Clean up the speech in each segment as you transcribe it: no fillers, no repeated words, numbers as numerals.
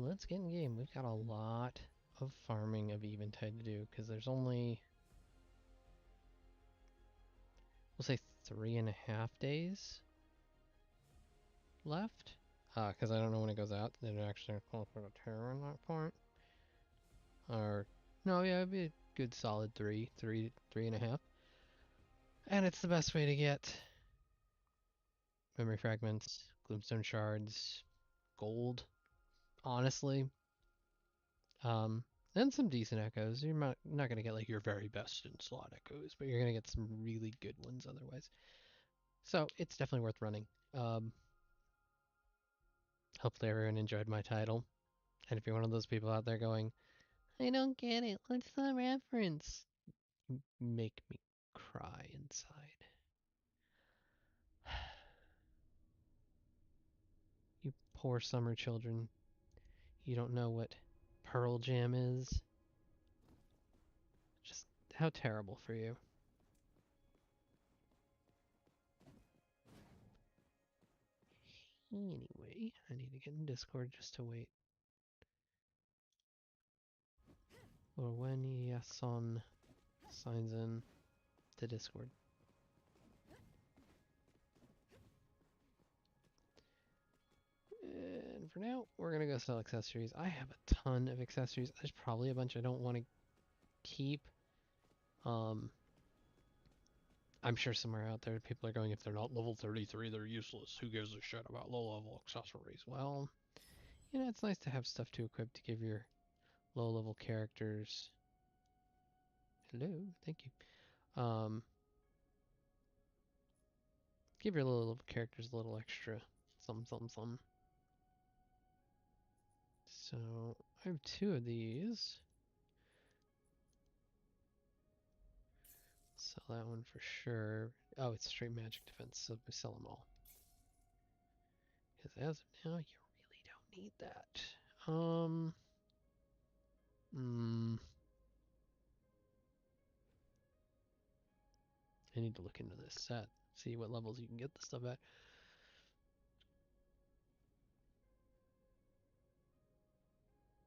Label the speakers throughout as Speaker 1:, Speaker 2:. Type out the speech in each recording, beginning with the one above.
Speaker 1: let's get in game. We've got a lot of farming of Eventide to do because there's only, we'll say 3.5 days left. Because I don't know when it goes out. They don't actually call for a terror on that point. Or, no, yeah, it'd be a good solid 3.5. And it's the best way to get memory fragments, gloomstone shards, gold, honestly. And some decent echoes. You're not going to get like your very best in slot echoes, but you're going to get some really good ones otherwise. So it's definitely worth running. Hopefully everyone enjoyed my title. And if you're one of those people out there going, I don't get it, what's the reference? Make me cry inside. You poor summer children. You don't know what Pearl Jam is? Just how terrible for you. Anyway, I need to get in Discord just to wait. Or when Yason signs in to Discord. And for now, we're gonna go sell accessories. I have a ton of accessories. There's probably a bunch I don't want to keep. I'm sure somewhere out there people are going, if they're not level 33, they're useless. Who gives a shit about low-level accessories? Well, you know, it's nice to have stuff to equip to give your low-level characters. Hello, thank you. Give your low-level characters a little extra some. So I have 2 of these. Sell that one for sure. Oh, it's straight magic defense, so we sell them all. Because as of now, you really don't need that. I need to look into this set, see what levels you can get the stuff at.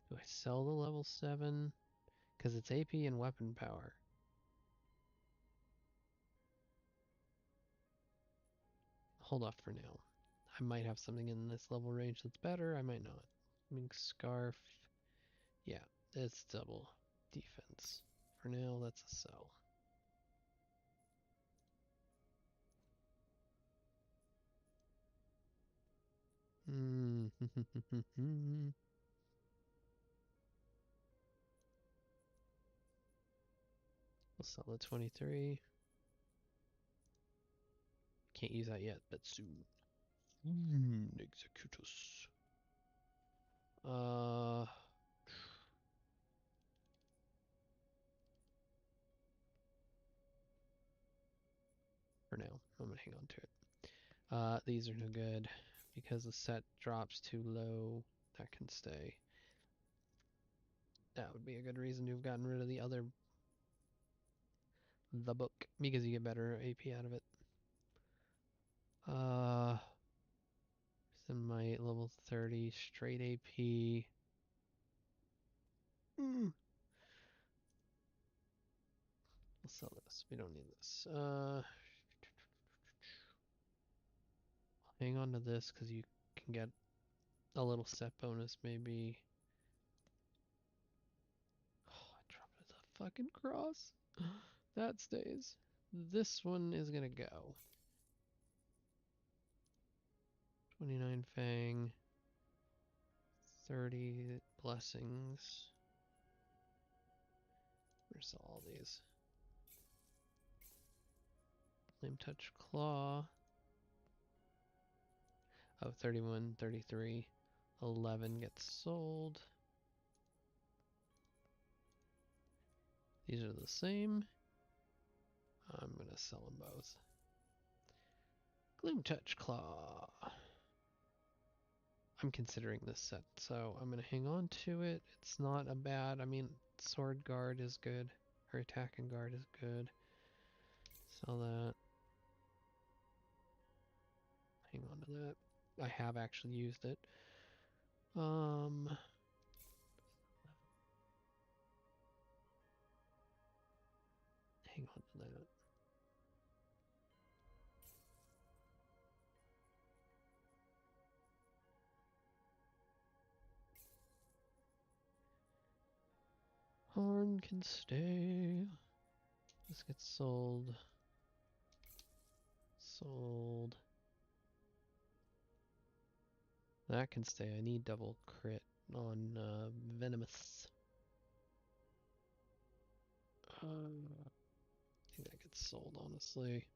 Speaker 1: Do I sell the level 7? Because it's AP and weapon power. Hold off for now. I might have something in this level range that's better, I might not. Mink Scarf. Yeah, it's double defense. For now, that's a sell. We'll sell the 23. Can't use that yet, but soon. Executus. For now, I'm gonna hang on to it. These are no good because the set drops too low. That can stay. That would be a good reason to have gotten rid of the book, because you get better AP out of it. Send my level 30 straight AP. We'll sell this. We don't need this. Hang on to this because you can get a little set bonus maybe. Oh, I dropped the fucking cross. That stays. This one is gonna go. 29 Fang. 30 blessings. Where's all these? Flame Touch Claw. Oh, 31, 33. 11 gets sold. These are the same. I'm going to sell them both. Gloom Touch Claw. I'm considering this set, so I'm going to hang on to it. It's not a bad, I mean, Sword Guard is good. Her Attack and Guard is good. Sell that. Hang on to that. I have actually used it. hang on to that. Horn can stay. This gets sold. Sold. That can stay. I need double crit on Venomous. I think that gets sold, honestly.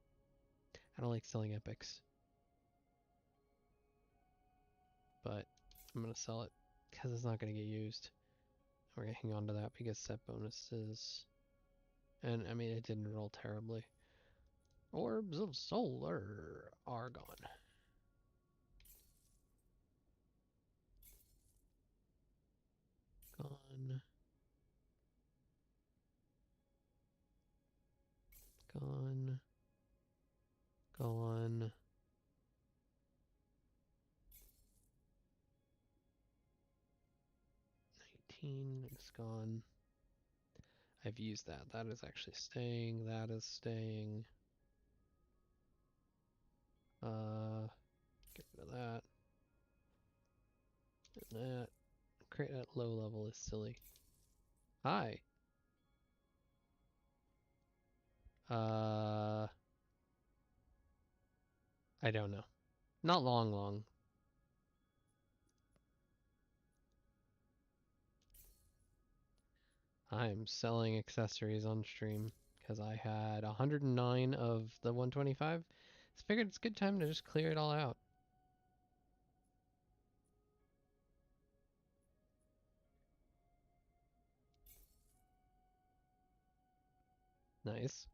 Speaker 1: I don't like selling epics. But I'm going to sell it because it's not going to get used. We're going to hang on to that because set bonuses. And I mean, it didn't roll terribly. Orbs of Solar are gone. Gone. Gone. Gone. It's gone. I've used that. That is actually staying. That is staying. Get rid of that. And that. Create at low level is silly. Hi. I don't know. Not long. I'm selling accessories on stream because I had 109 of the 125. So figured it's a good time to just clear it all out. Nice.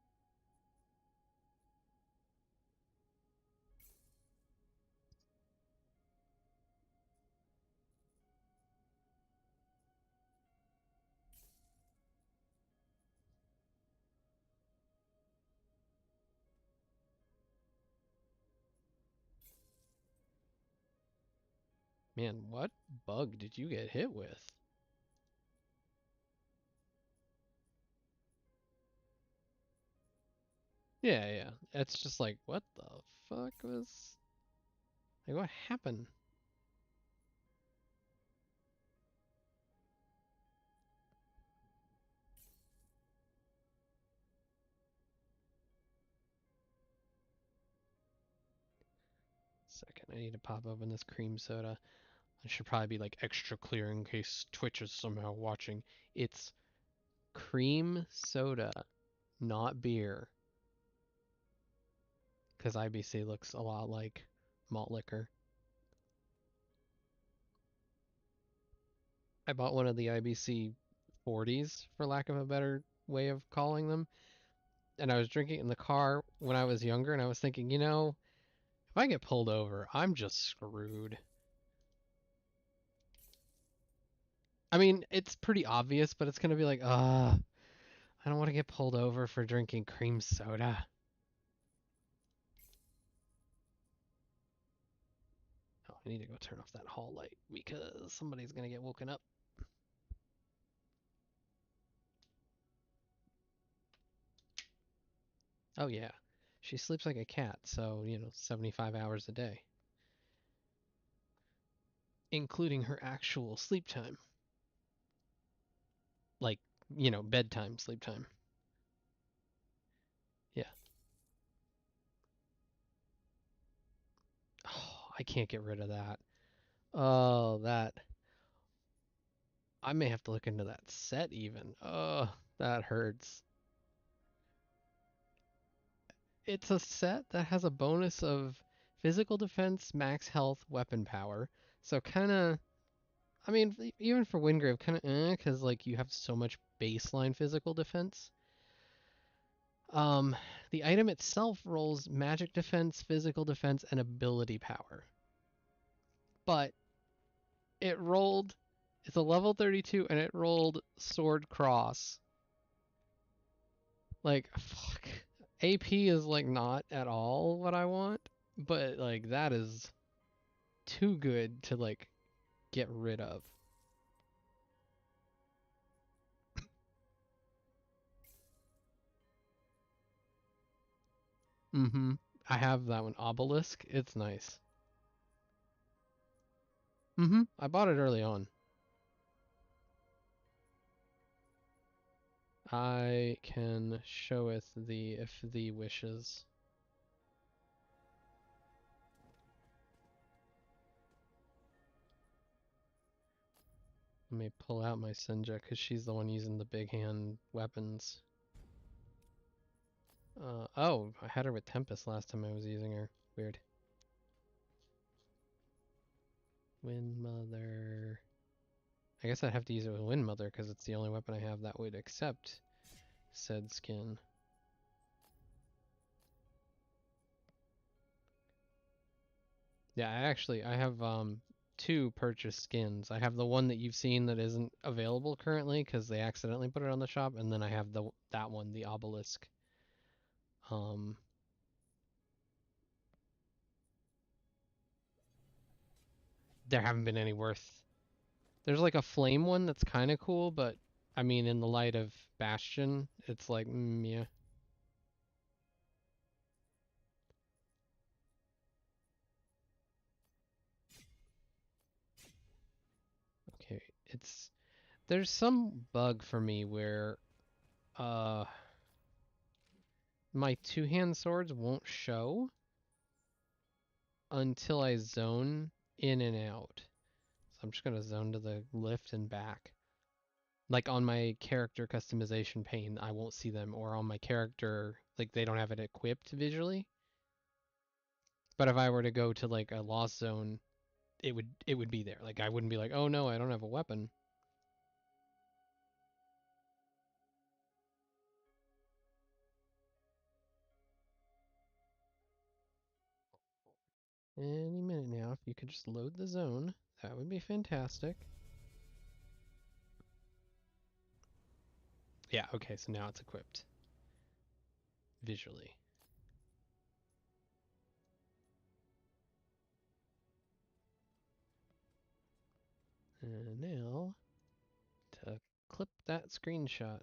Speaker 1: Man, what bug did you get hit with? Yeah. It's just like, what the fuck was... Like, what happened? Second, I need to pop open this cream soda. I should probably be like extra clear in case Twitch is somehow watching. It's cream soda, not beer. Because IBC looks a lot like malt liquor. I bought one of the IBC 40s, for lack of a better way of calling them. And I was drinking it in the car when I was younger, and I was thinking, you know, if I get pulled over, I'm just screwed. I mean, it's pretty obvious, but it's going to be like, I don't want to get pulled over for drinking cream soda. Oh, I need to go turn off that hall light because somebody's going to get woken up. Oh, yeah. She sleeps like a cat, so, 75 hours a day. Including her actual sleep time. Like, bedtime, sleep time. Yeah. Oh, I can't get rid of that. Oh, that. I may have to look into that set even. Oh, that hurts. It's a set that has a bonus of physical defense, max health, weapon power. So kind of, I mean, even for Wingrave, kind of because like you have so much baseline physical defense. The item itself rolls magic defense, physical defense, and ability power. But it rolled, it's a level 32, and it rolled sword cross. Like, fuck. AP is like not at all what I want, but like that is too good to like get rid of. Mm-hmm. I have that one, Obelisk. It's nice. Mm-hmm. I bought it early on. I can show it thee if thee wishes. Let me pull out my Senja because she's the one using the big hand weapons. Oh, I had her with Tempest last time I was using her. Weird. Wind Mother. I guess I'd have to use it with Wind Mother because it's the only weapon I have that would accept said skin. Yeah, I have two purchased skins. I have the one that you've seen that isn't available currently because they accidentally put it on the shop, and then I have that one, the Obelisk. Um, there haven't been any worth. There's like a flame one that's kind of cool, but I mean, in the light of Bastion, it's like, yeah. Okay, there's some bug for me where uh my two-hand swords won't show until I zone in and out. So I'm just gonna zone to the lift and back. Like on my character customization pane, I won't see them, or on my character, like they don't have it equipped visually. But if I were to go to like a lost zone, it would be there. Like I wouldn't be like, oh no, I don't have a weapon. Any minute now, if you could just load the zone, that would be fantastic. Yeah, okay, so now it's equipped visually. And now to clip that screenshot.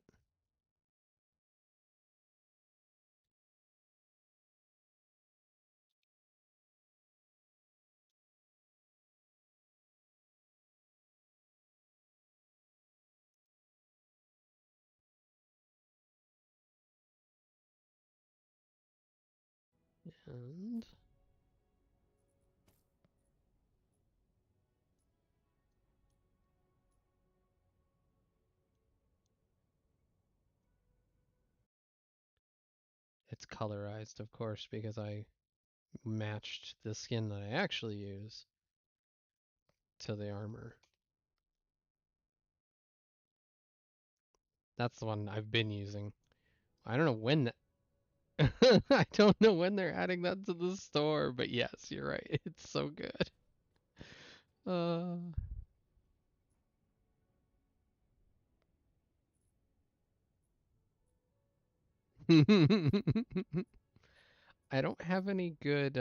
Speaker 1: And it's colorized, of course, because I matched the skin that I actually use to the armor. That's the one I've been using. I don't know when I don't know when they're adding that to the store, but yes, you're right. It's so good. Uh I don't have any good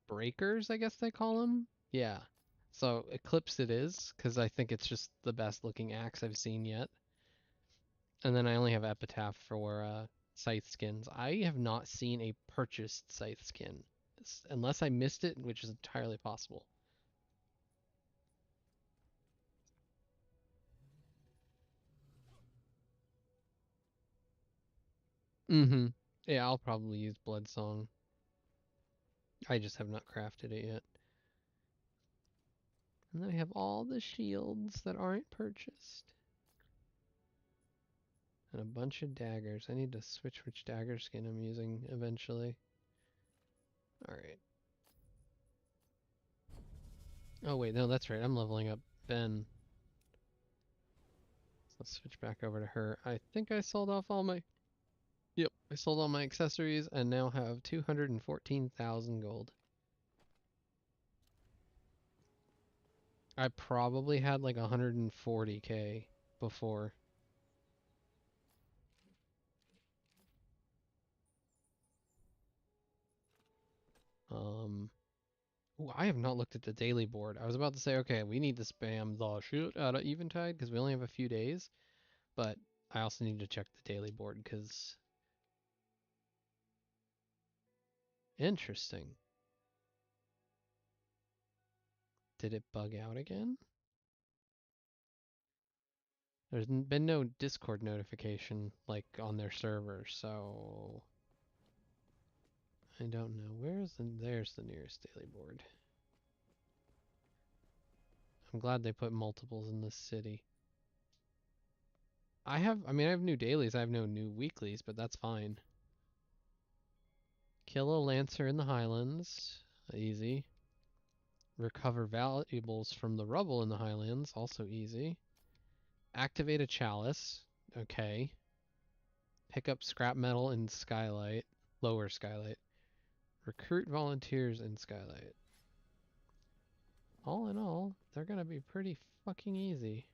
Speaker 1: breakers, I guess they call them. Yeah. So Eclipse it is, because I think it's just the best looking axe I've seen yet. And then I only have Epitaph for Scythe skins. I have not seen a purchased Scythe skin, unless I missed it, which is entirely possible. Mm-hmm. Yeah, I'll probably use Bloodsong. I just have not crafted it yet. And then I have all the shields that aren't purchased. And a bunch of daggers. I need to switch which dagger skin I'm using eventually. Alright. Oh wait, no, that's right. I'm leveling up Ben. So let's switch back over to her. I think I sold off all my... Yep, I sold all my accessories and now have 214,000 gold. I probably had like 140k before. Um, ooh, I have not looked at the daily board. I was about to say, okay, we need to spam the shit out of Eventide because we only have a few days, but I also need to check the daily board because Interesting. Did it bug out again? There's been no Discord notification like on their server, so I don't know. There's the nearest daily board. I'm glad they put multiples in this city. I have new dailies, I have no new weeklies, but that's fine. Kill a lancer in the highlands, easy. Recover valuables from the rubble in the highlands, also easy. Activate a chalice, okay. Pick up scrap metal in Skylight, lower Skylight. Recruit volunteers in Skylight. All in all, they're gonna be pretty fucking easy.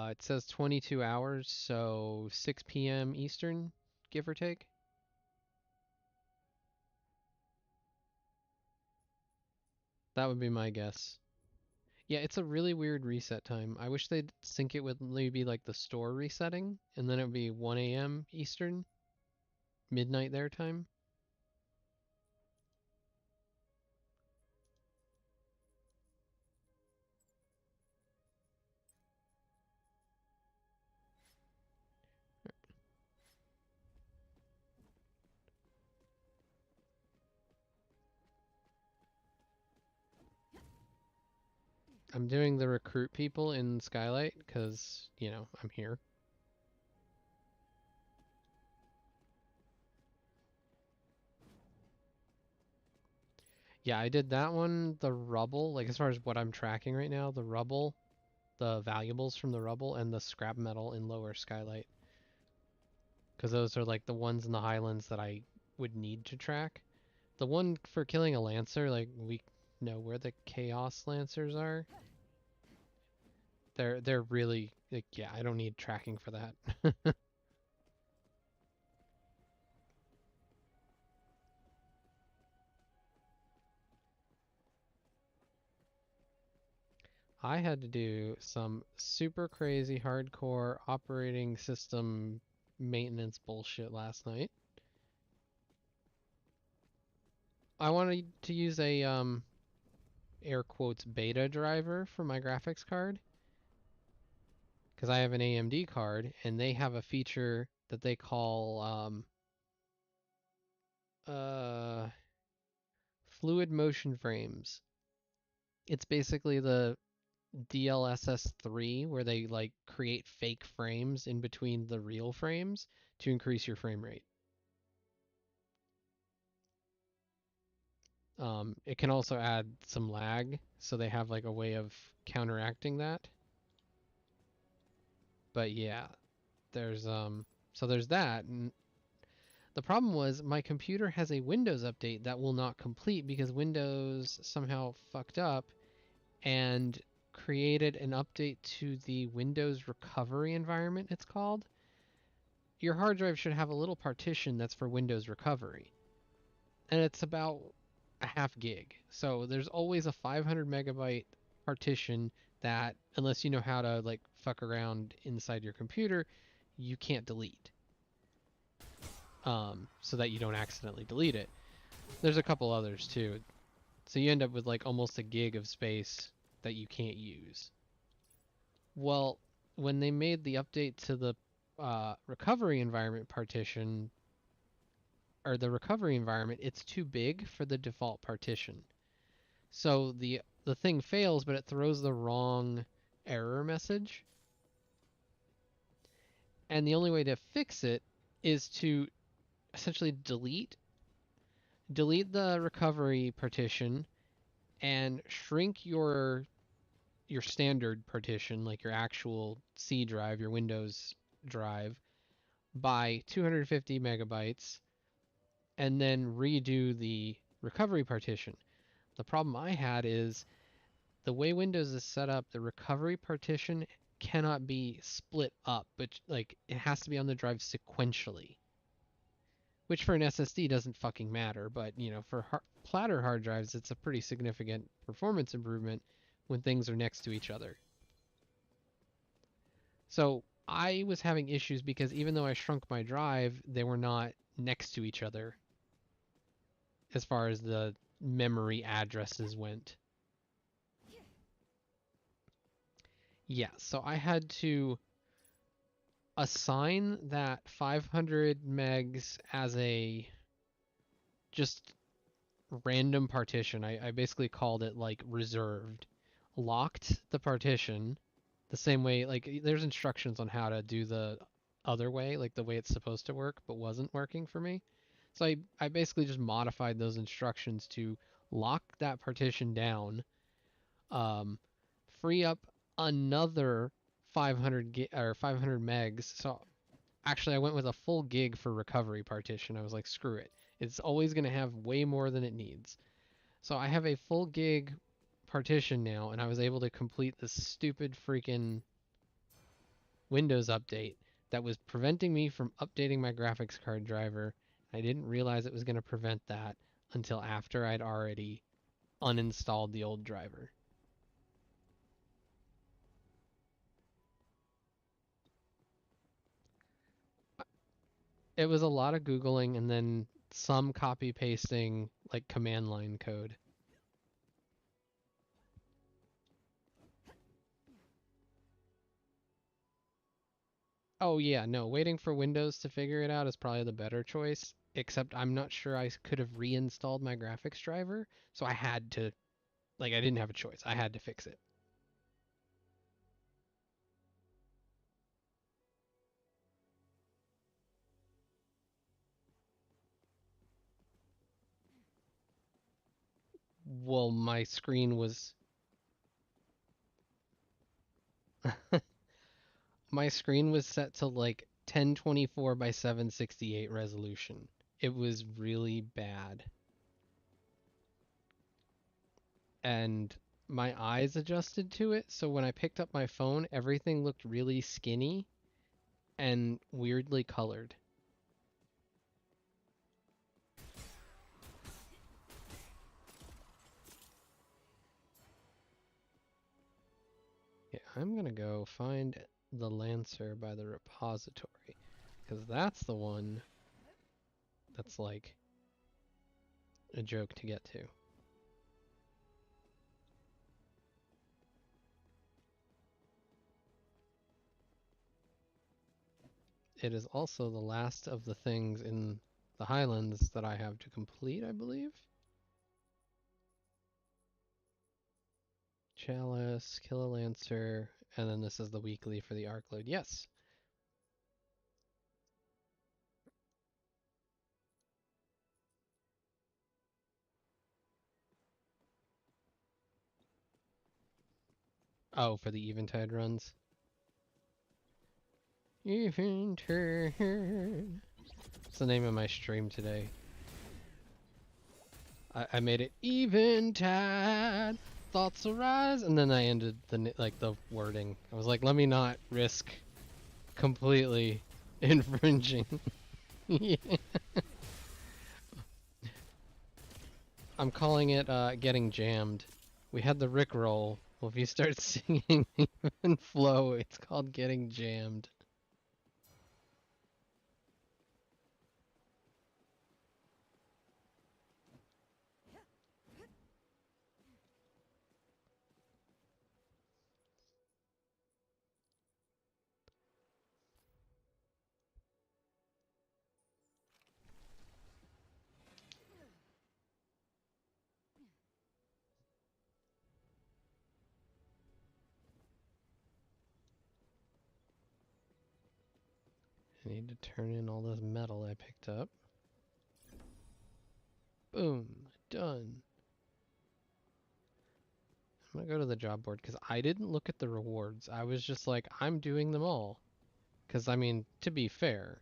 Speaker 1: It says 22 hours, so 6 p.m. Eastern, give or take. That would be my guess. Yeah, it's a really weird reset time. I wish they'd sync it with maybe like the store resetting, and then it would be 1 a.m. Eastern, midnight their time. I'm doing the recruit people in Skylight because, I'm here. Yeah, I did that one, the rubble, like as far as what I'm tracking right now, the rubble, the valuables from the rubble, and the scrap metal in lower Skylight. Because those are like the ones in the highlands that I would need to track. The one for killing a lancer, like we know where the chaos lancers are. They're really like, yeah, I don't need tracking for that. I had to do some super crazy hardcore operating system maintenance bullshit last night. I wanted to use a air quotes beta driver for my graphics card because I have an AMD card and they have a feature that they call uh fluid motion frames. It's basically the DLSS3 where they like create fake frames in between the real frames to increase your frame rate. It can also add some lag, so they have like a way of counteracting that. But yeah, there's that. And the problem was my computer has a Windows update that will not complete because Windows somehow fucked up and created an update to the Windows recovery environment, it's called. Your hard drive should have a little partition that's for Windows recovery. And it's about a half gig. So there's always a 500 megabyte partition that, unless you know how to like fuck around inside your computer, you can't delete. So that you don't accidentally delete it. There's a couple others too. So you end up with like almost a gig of space that you can't use. Well, when they made the update to the recovery environment partition, or the recovery environment, it's too big for the default partition. So the thing fails, but it throws the wrong error message. And the only way to fix it is to essentially delete the recovery partition and shrink your standard partition, like your actual C drive, your Windows drive, by 250 megabytes, and then redo the recovery partition. The problem I had is the way Windows is set up, the recovery partition cannot be split up, but like it has to be on the drive sequentially. Which for an SSD doesn't fucking matter, but for platter hard drives, it's a pretty significant performance improvement. when things are next to each other. So I was having issues because even though I shrunk my drive, they were not next to each other as far as the memory addresses went. Yeah, so I had to assign that 500 megs as a just random partition. I basically called it like reserved. Locked the partition the same way, like there's instructions on how to do the other way, like the way it's supposed to work, but wasn't working for me. So I basically just modified those instructions to lock that partition down, um, free up another 500 megs. So actually, I went with a full gig for recovery partition. I was like, screw it. It's always going to have way more than it needs. So I have a full gig partition now, and I was able to complete this stupid freaking Windows update that was preventing me from updating my graphics card driver. I didn't realize it was going to prevent that until after I'd already uninstalled the old driver. It was a lot of Googling and then some copy pasting, like command line code. Oh yeah, no, waiting for Windows to figure it out is probably the better choice, except I'm not sure I could have reinstalled my graphics driver, so I had to, like, I didn't have a choice. I had to fix it. Well, my screen was my screen was set to like 1024 by 768 resolution. It was really bad. And my eyes adjusted to it, so when I picked up my phone, everything looked really skinny and weirdly colored. Yeah, I'm gonna go find the Lancer by the repository, because that's the one that's like a joke to get to. It is also the last of the things in the Highlands that I have to complete, I believe. Chalice, kill a Lancer, and then this is the weekly for the arc load. Yes. Oh, for the Eventide runs. Eventide. That's the name of my stream today. I made it Eventide. Thoughts arise, and then I ended the wording. I was like, let me not risk completely infringing. Yeah. I'm calling it getting jammed. We had the Rickroll. Well, if you start singing even flow, it's called getting jammed. I need to turn in all this metal I picked up. Boom. Done. I'm gonna go to the job board because I didn't look at the rewards. I was just like, I'm doing them all. Because, I mean, to be fair.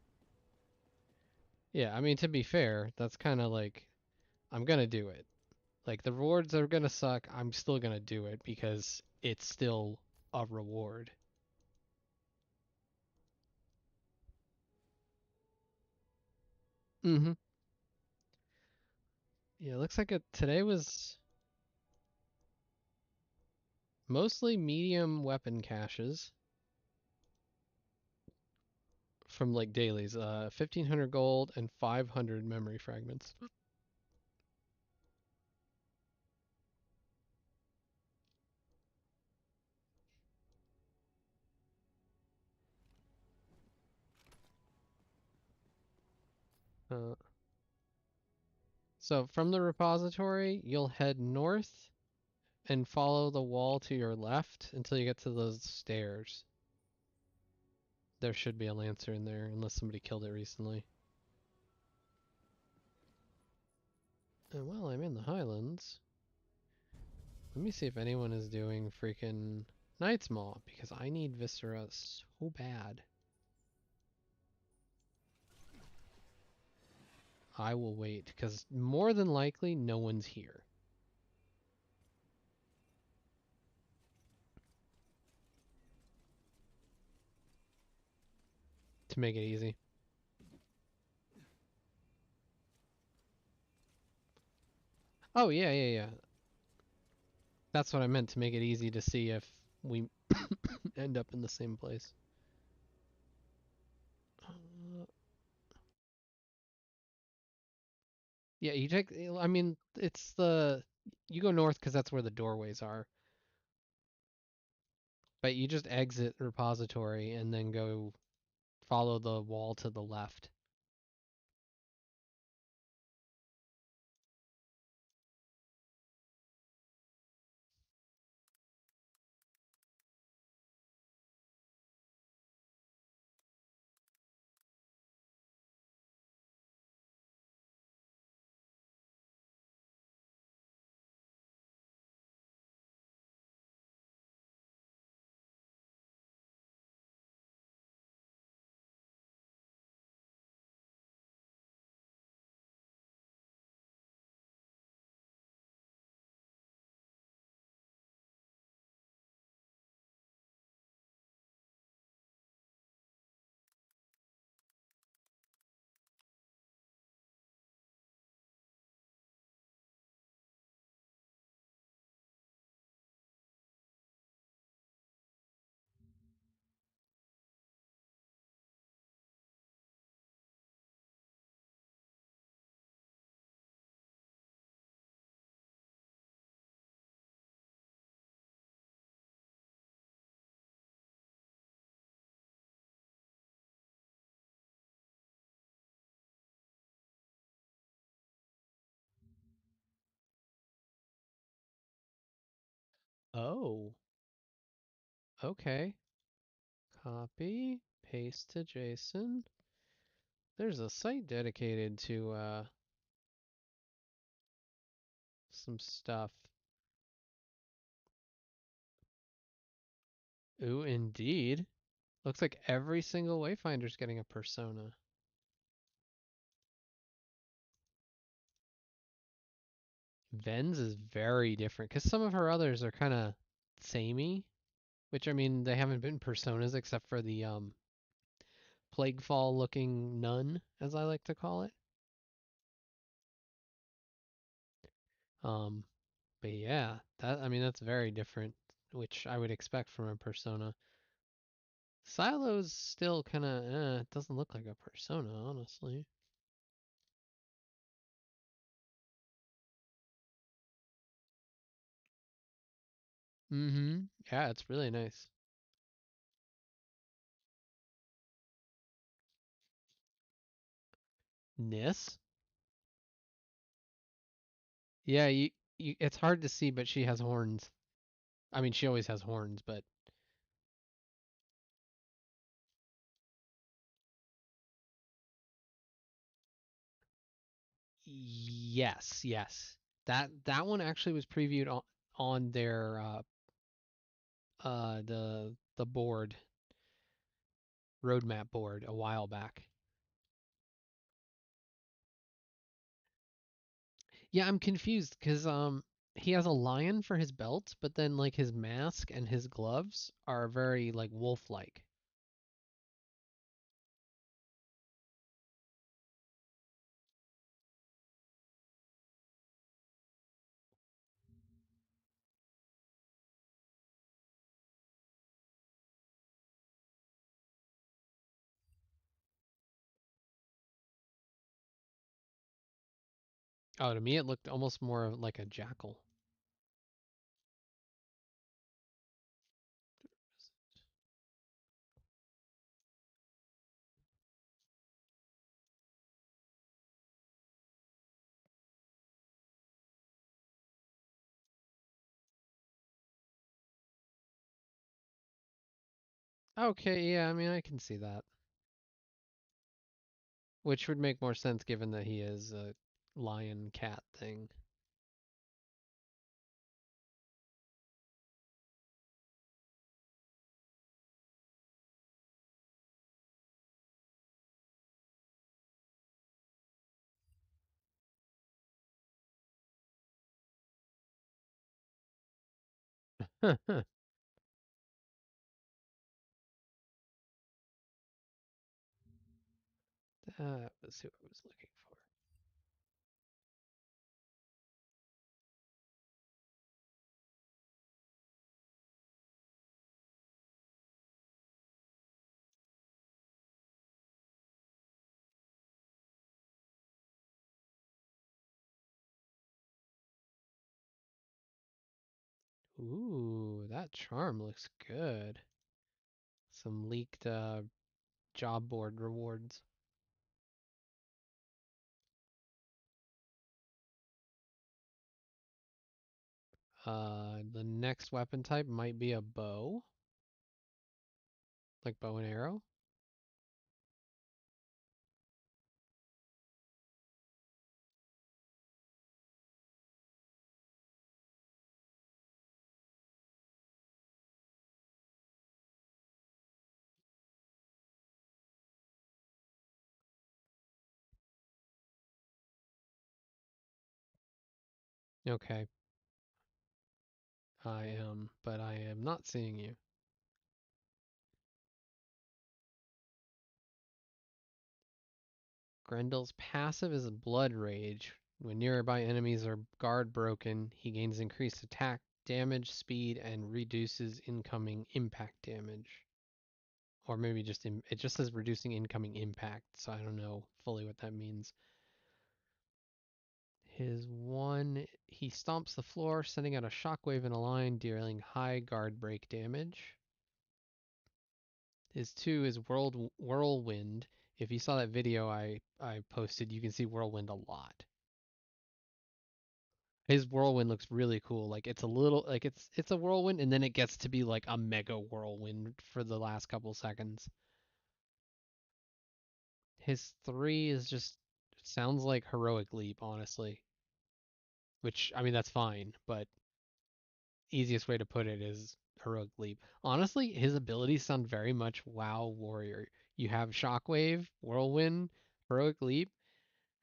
Speaker 1: Yeah, I mean, to be fair, that's kind of like, I'm gonna do it. Like, the rewards are gonna suck. I'm still gonna do it because it's still a reward. Mm-hmm. Yeah, looks like today was Mostly medium weapon caches from like dailies. 1,500 gold and 500 memory fragments. Uh, so from the repository, you'll head north and follow the wall to your left until you get to those stairs. There should be a Lancer in there, unless somebody killed it recently. And while I'm in the Highlands, let me see if anyone is doing freaking Knight's Maw, because I need Viscera so bad. I will wait, because more than likely, no one's here. To make it easy. Oh, yeah, yeah, yeah. That's what I meant, to make it easy to see if we end up in the same place. Yeah, you take, I mean, it's the, you go north because that's where the doorways are. But you just exit repository and then go follow the wall to the left. Oh, okay. Copy, paste to JSON. There's a site dedicated to some stuff. Ooh, indeed. Looks like every single Wayfinder's getting a persona. Ven's is very different because some of her others are kind of samey, which I mean they haven't been personas except for the Plaguefall looking nun, as I like to call it. Um, but yeah, that I mean that's very different, which I would expect from a persona. Silo's still kind of it doesn't look like a persona, honestly. Mm-hmm. Yeah, it's really nice. Nis? Yeah, it's hard to see, but she has horns. I mean, she always has horns, but yes, yes. That one actually was previewed on their the board roadmap board a while back. Yeah, I'm confused because he has a lion for his belt, but then like his mask and his gloves are very like wolf-like. Oh, to me it looked almost more like a jackal. Okay, yeah, I mean I can see that. Which would make more sense given that he is a lion cat thing. That was who I was looking for. Ooh, that charm looks good. Some leaked job board rewards. The next weapon type might be a bow, like bow and arrow. Okay, I am, but I am not seeing you. Grendel's passive is Blood Rage. When nearby enemies are guard broken, he gains increased attack, damage, speed, and reduces incoming impact damage. Or maybe just it just says reducing incoming impact, so I don't know fully what that means. His one, he stomps the floor, sending out a shockwave in a line, dealing high guard break damage. His two is whirlwind. If you saw that video I posted, you can see whirlwind a lot. His whirlwind looks really cool. Like it's a little like it's a whirlwind and then it gets to be like a mega whirlwind for the last couple seconds. His three is just sounds like heroic leap, honestly. Which I mean that's fine, but easiest way to put it is heroic leap. Honestly, his abilities sound very much WoW warrior. You have shockwave, whirlwind, heroic leap,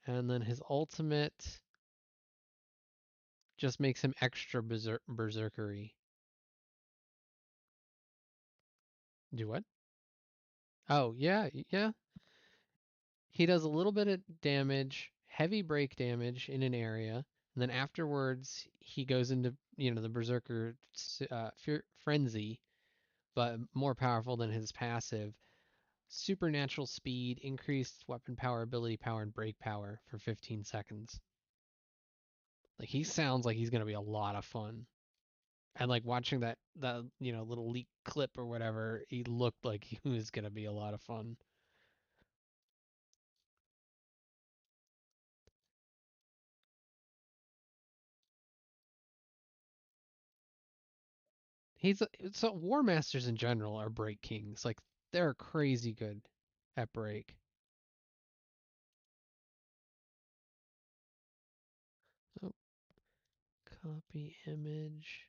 Speaker 1: and then his ultimate just makes him extra berserkery. Do what? Oh yeah, yeah. He does a little bit of damage, heavy break damage in an area, and then afterwards he goes into the berserker frenzy, but more powerful than his passive. Supernatural speed, increased weapon power, ability power, and break power for 15 seconds. Like he sounds like he's gonna be a lot of fun. And like watching that little leak clip or whatever, he looked like he was gonna be a lot of fun. He's so War Masters in general are break kings. Like they're crazy good at break. Oh, copy image.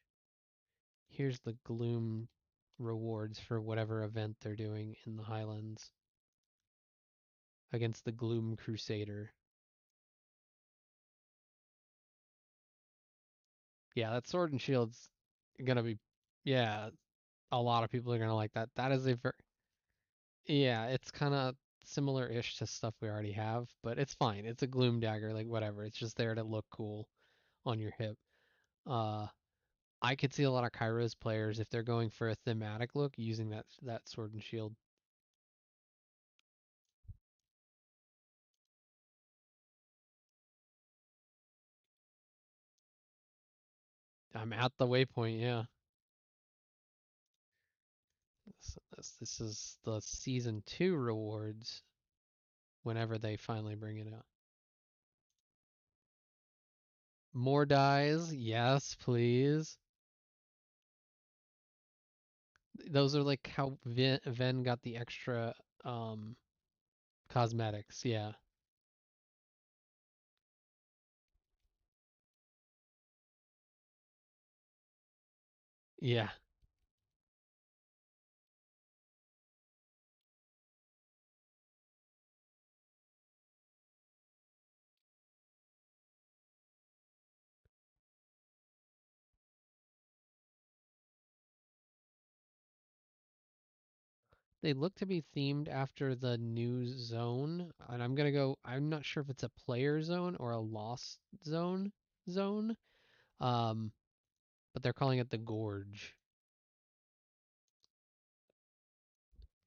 Speaker 1: Here's the gloom rewards for whatever event they're doing in the Highlands against the Gloom Crusader. Yeah, that Sword and Shield's gonna be, yeah, a lot of people are gonna like that. That is a very, yeah, it's kind of similar-ish to stuff we already have, but it's fine. It's a Gloom Dagger, like whatever. It's just there to look cool on your hip. Uh, I could see a lot of Kairos players if they're going for a thematic look using that Sword and Shield. I'm at the waypoint, yeah. This is the season 2 rewards whenever they finally bring it out. More dies, yes, please. Those are like how Ven got the extra cosmetics, yeah. Yeah. They look to be themed after the new zone, and I'm not sure if it's a player zone or a lost zone. Um, but they're calling it the Gorge.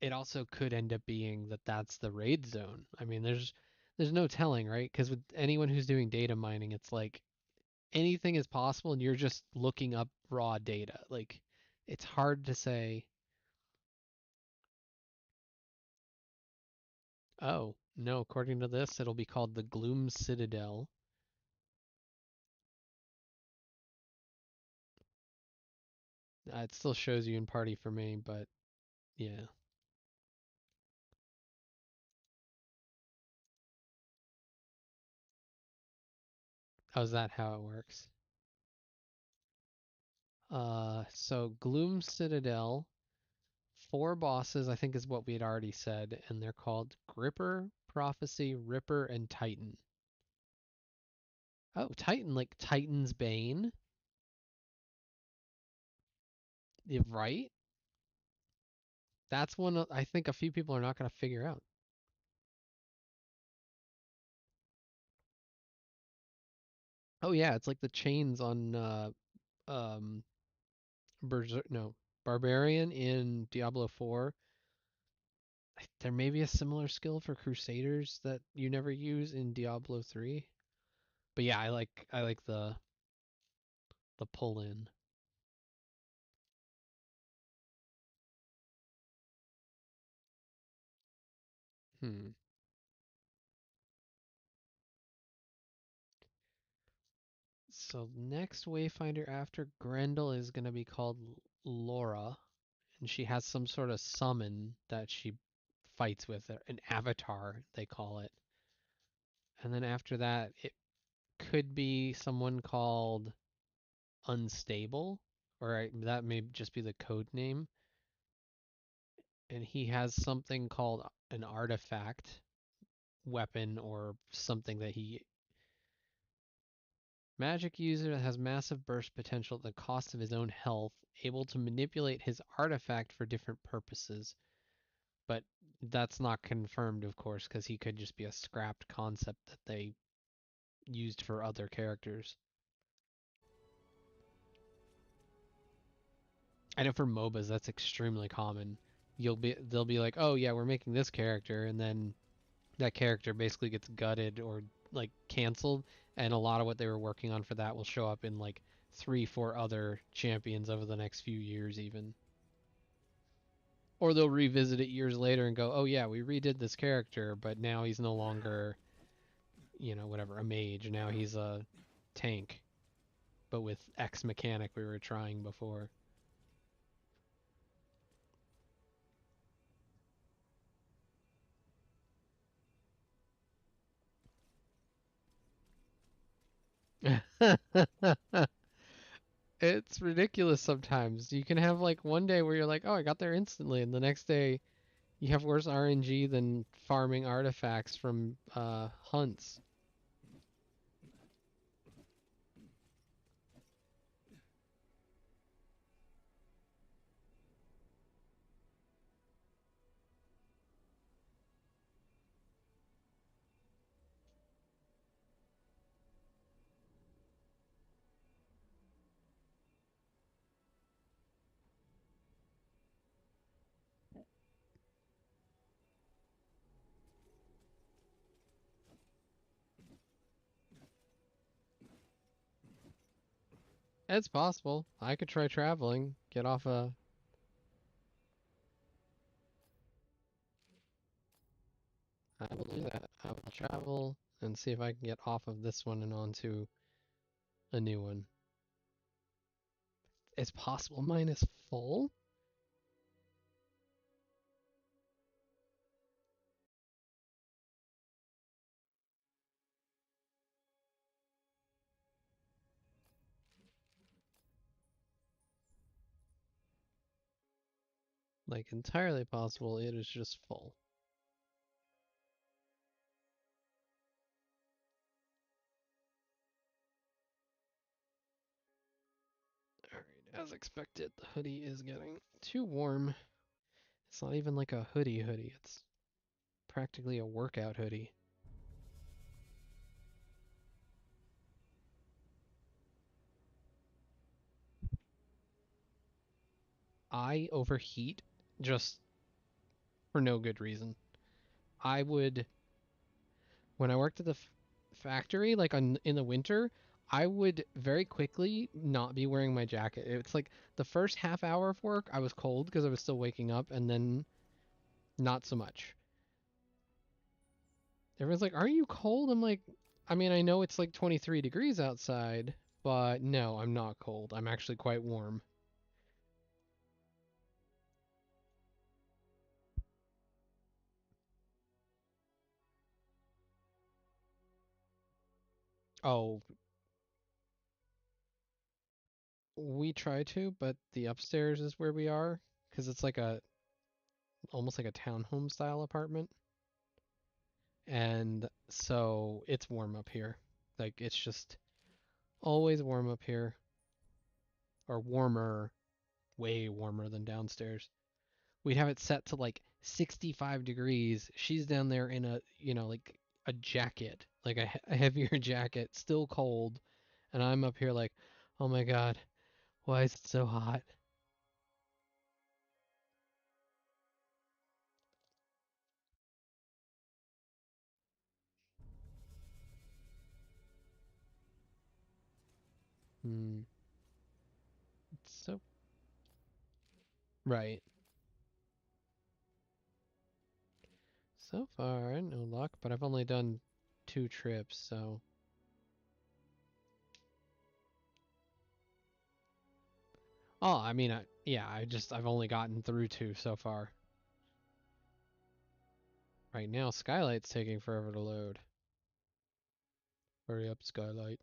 Speaker 1: It also could end up being that that's the raid zone. I mean, there's no telling, right? Because with anyone who's doing data mining, it's like anything is possible, and you're just looking up raw data. Like, it's hard to say, oh, no, according to this, it'll be called the Gloom Citadel. It still shows you in party for me, but yeah. How's that how it works? So Gloom Citadel, 4 bosses, I think is what we had already said, and they're called Gripper, Prophecy, Ripper, and Titan. Oh, Titan, like Titan's Bane? Yeah, right? That's one I think a few people are not going to figure out. Oh yeah, it's like the chains on um no, Barbarian in Diablo 4. There may be a similar skill for Crusaders that you never use in Diablo 3. But yeah, I like the pull in. Hmm. So next Wayfinder after Grendel is gonna be called Laura, and she has some sort of summon that she fights with, an avatar they call it. And then after that, it could be someone called Unstable, or that may just be the code name. And he has something called an artifact weapon or something that he magic user that has massive burst potential at the cost of his own health, able to manipulate his artifact for different purposes. But that's not confirmed, of course, because he could just be a scrapped concept that they used for other characters. I know for MOBAs that's extremely common. They'll be like, oh yeah, we're making this character, and then that character basically gets gutted or like canceled, and a lot of what they were working on for that will show up in like 3, 4 other champions over the next few years even. Or they'll revisit it years later and go, oh yeah, we redid this character, but now he's no longer, whatever, a mage. Now he's a tank, but with X mechanic we were trying before. It's ridiculous sometimes. You can have like one day where you're like, oh, I got there instantly, and the next day you have worse RNG than farming artifacts from hunts. It's possible. I could try traveling, get off a. I will do that. I will travel and see if I can get off of this one and onto a new one. It's possible mine is full? Like, entirely possible it is just full. Alright, as expected, the hoodie is getting too warm. It's not even like a hoodie hoodie, it's practically a workout hoodie. I overheat just for no good reason. I would, when I worked at the factory, like in the winter, I would very quickly not be wearing my jacket. It's like the first half hour of work, I was cold because I was still waking up, and then not so much. Everyone's like, "Are you cold?" I'm like, I mean, I know it's like 23 degrees outside, but no, I'm not cold. I'm actually quite warm. Oh, we try to, but the upstairs is where we are because it's like a almost like a townhome style apartment. And so it's warm up here. Like it's just always warm up here, or warmer, way warmer than downstairs. We'd have it set to like 65 degrees. She's down there in a, like a jacket, like a heavier jacket, still cold, and I'm up here like, "Oh my God, why is it so hot?" Hmm. So right. So far, no luck, but I've only done 2 trips, so. Oh, I mean, yeah, I've only gotten through 2 so far. Right now, Skylight's taking forever to load. Hurry up, Skylight.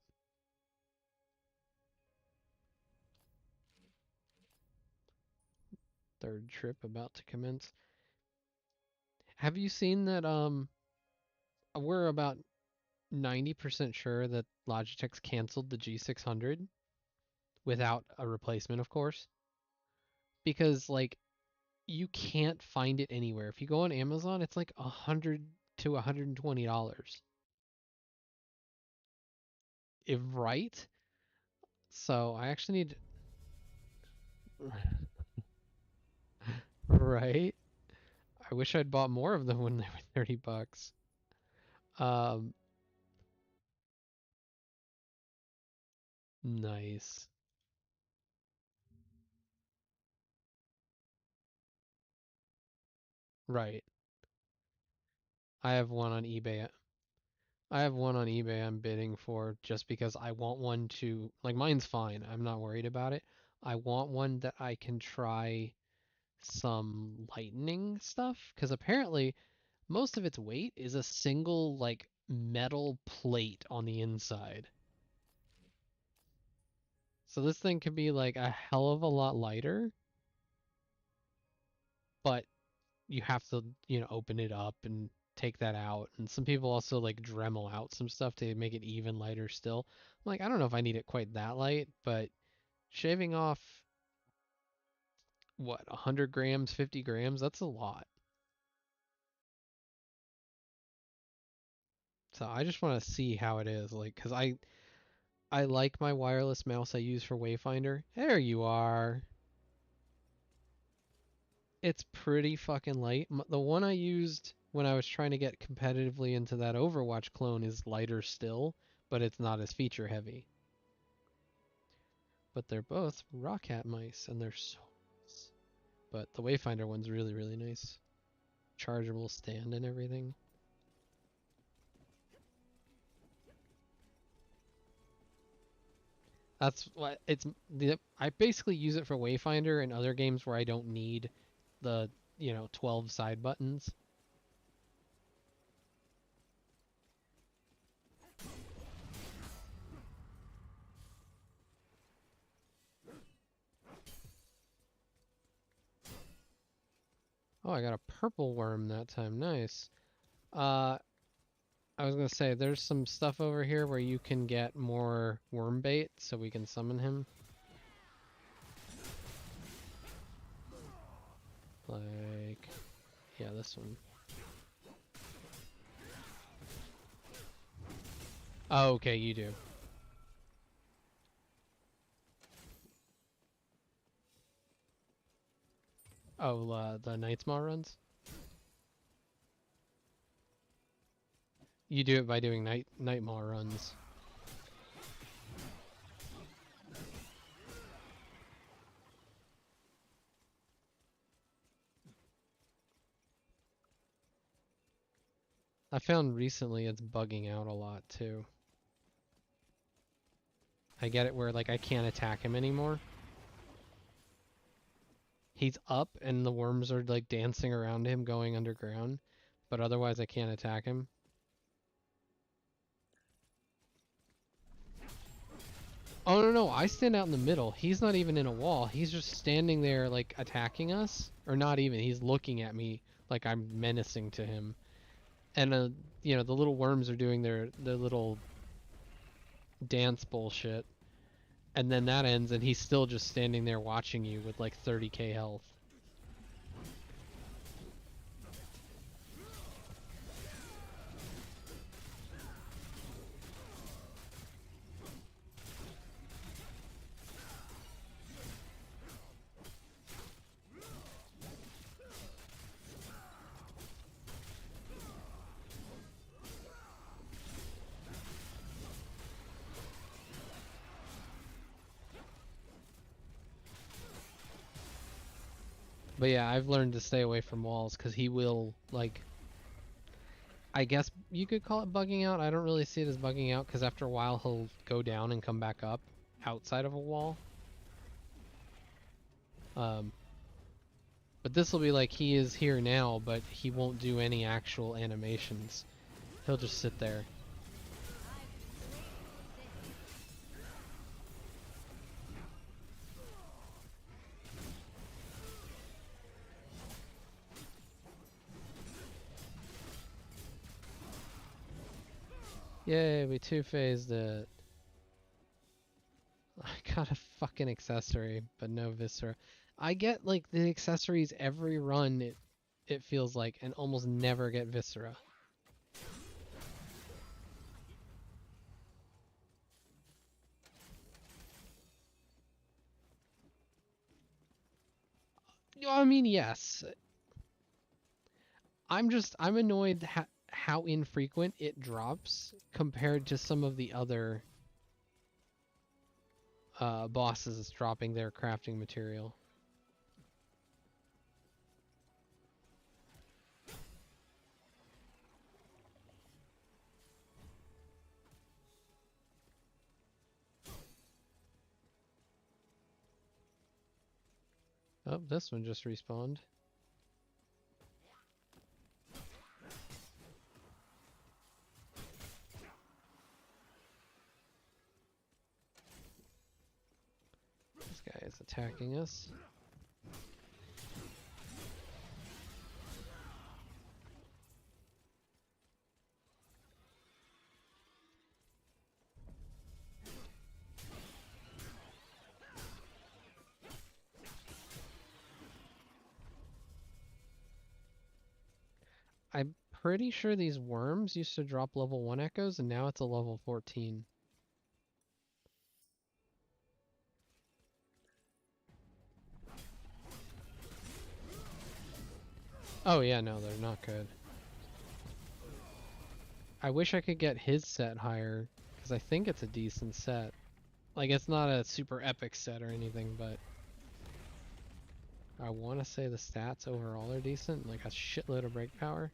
Speaker 1: Third trip about to commence. Have you seen that, we're about 90% sure that Logitech's canceled the G600 without a replacement, of course, because like you can't find it anywhere. If you go on Amazon, it's like 100 to $120. If right? So I actually need right? I wish I'd bought more of them when they were 30 bucks. Um, nice. Right. I have one on eBay. I have one on eBay I'm bidding for just because I want one to, like, mine's fine. I'm not worried about it. I want one that I can try some lightning stuff because apparently most of its weight is a single, like, metal plate on the inside. So this thing could be like a hell of a lot lighter, but you have to, open it up and take that out. And some people also like Dremel out some stuff to make it even lighter still. I'm like, I don't know if I need it quite that light, but shaving off what, 100 grams, 50 grams, that's a lot. So I just want to see how it is, like, because I like my wireless mouse I use for Wayfinder. There you are. It's pretty fucking light. The one I used when I was trying to get competitively into that Overwatch clone is lighter still, but it's not as feature heavy. but they're both rock hat mice, and they're so nice. But the Wayfinder one's really, really nice. Chargeable stand and everything. That's what it's. I basically use it for Wayfinder and other games where I don't need the 12 side buttons. Oh, I got a purple worm that time. Nice. I was gonna say there's some stuff over here where you can get more worm bait, so we can summon him. Like, yeah, this one. Oh, okay, you do. Oh, the Night's Maw runs? You do it by doing Night Maw runs. I found recently it's bugging out a lot too. I get it where like I can't attack him anymore. He's up and the worms are like dancing around him going underground, but otherwise I can't attack him. Oh no, I stand out in the middle. He's not even in a wall. He's just standing there like attacking us. Or not even. He's looking at me like I'm menacing to him. And the little worms are doing their little dance bullshit. And then that ends and he's still just standing there watching you with like 30k health. But yeah, I've learned to stay away from walls because he will, like, I guess you could call it bugging out. I don't really see it as bugging out because after a while he'll go down and come back up outside of a wall. But this will be like he is here now, but he won't do any actual animations. He'll just sit there. Yay, we two-phased it. I got a fucking accessory, but no viscera. I get like the accessories every run, it feels like, and almost never get viscera. I mean, yes. I'm annoyed how infrequent it drops compared to some of the other bosses dropping their crafting material. Oh, this one just respawned. This guy is attacking us. I'm pretty sure these worms used to drop level 1 echoes, and now it's a level 14. Oh yeah, no, they're not good. I wish I could get his set higher, because I think it's a decent set. Like, it's not a super epic set or anything, but I want to say the stats overall are decent. Like, a shitload of break power.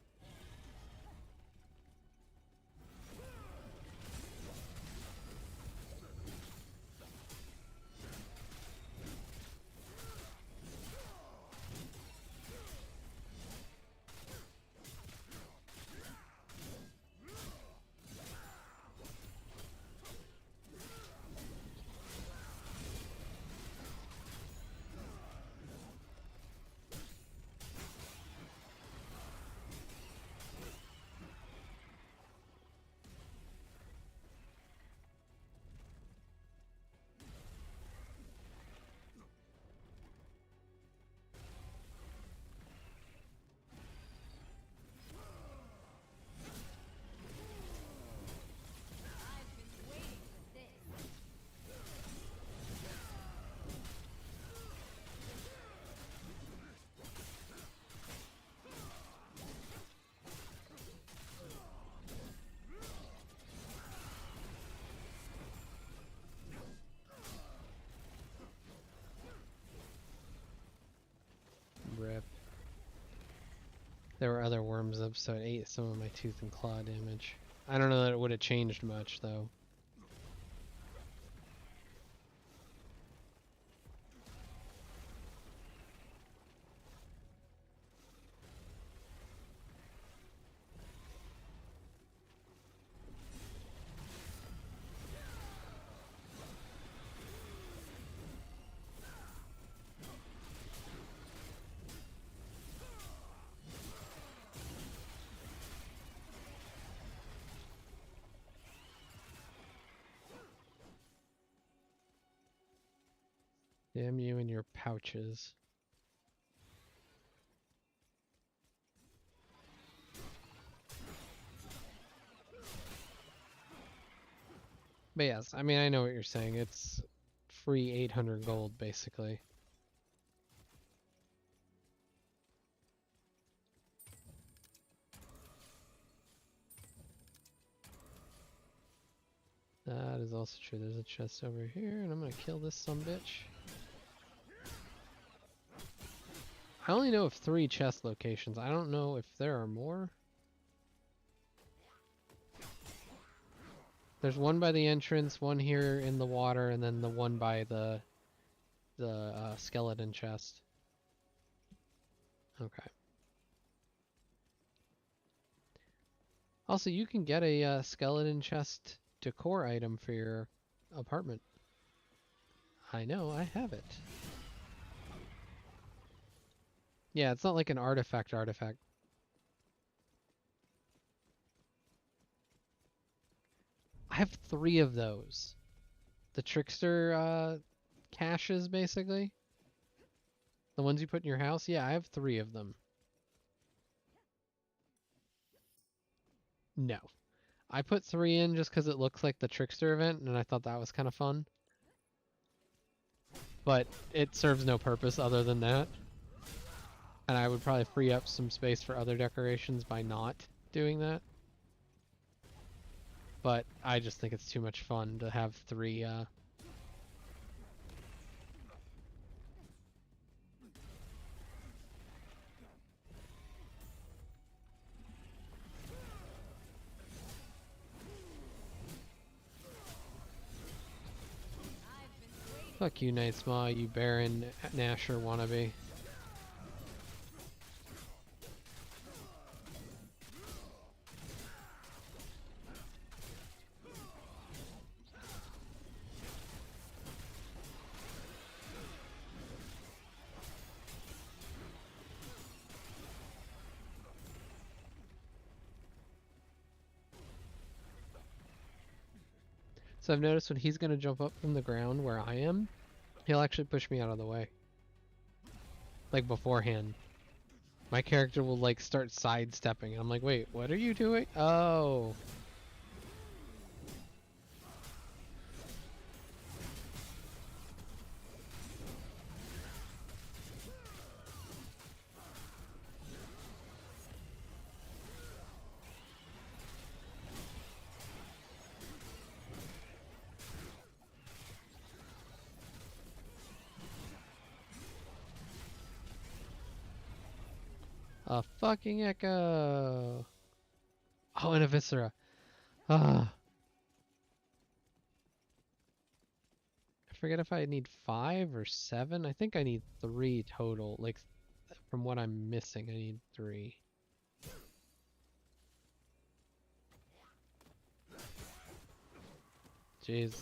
Speaker 1: Rip. There were other worms up, so it ate some of my tooth and claw damage. I don't know that it would have changed much, though. Damn you and your pouches. But yes, I mean, I know what you're saying. It's free 800 gold, basically. That is also true. There's a chest over here, and I'm gonna kill this sumbitch. I only know of 3 chest locations. I don't know if there are more. There's one by the entrance, one here in the water, and then the one by the skeleton chest. Okay. Also, you can get a skeleton chest decor item for your apartment. I know, I have it. Yeah, it's not like an artifact. I have 3 of those. The trickster caches, basically. The ones you put in your house? Yeah, I have 3 of them. No. I put 3 in just because it looks like the trickster event, and I thought that was kind of fun. But it serves no purpose other than that. And I would probably free up some space for other decorations by not doing that. But I just think it's too much fun to have 3 Fuck you, Nightsmaw, you Baron Nasher wannabe. So I've noticed when he's going to jump up from the ground where I am, he'll actually push me out of the way. Like beforehand. My character will like start sidestepping. I'm like, wait, what are you doing? Oh. A fucking echo! Oh, and a viscera. Ah. I forget if I need 5 or 7. I think I need 3 total. Like, from what I'm missing, I need 3. Jeez.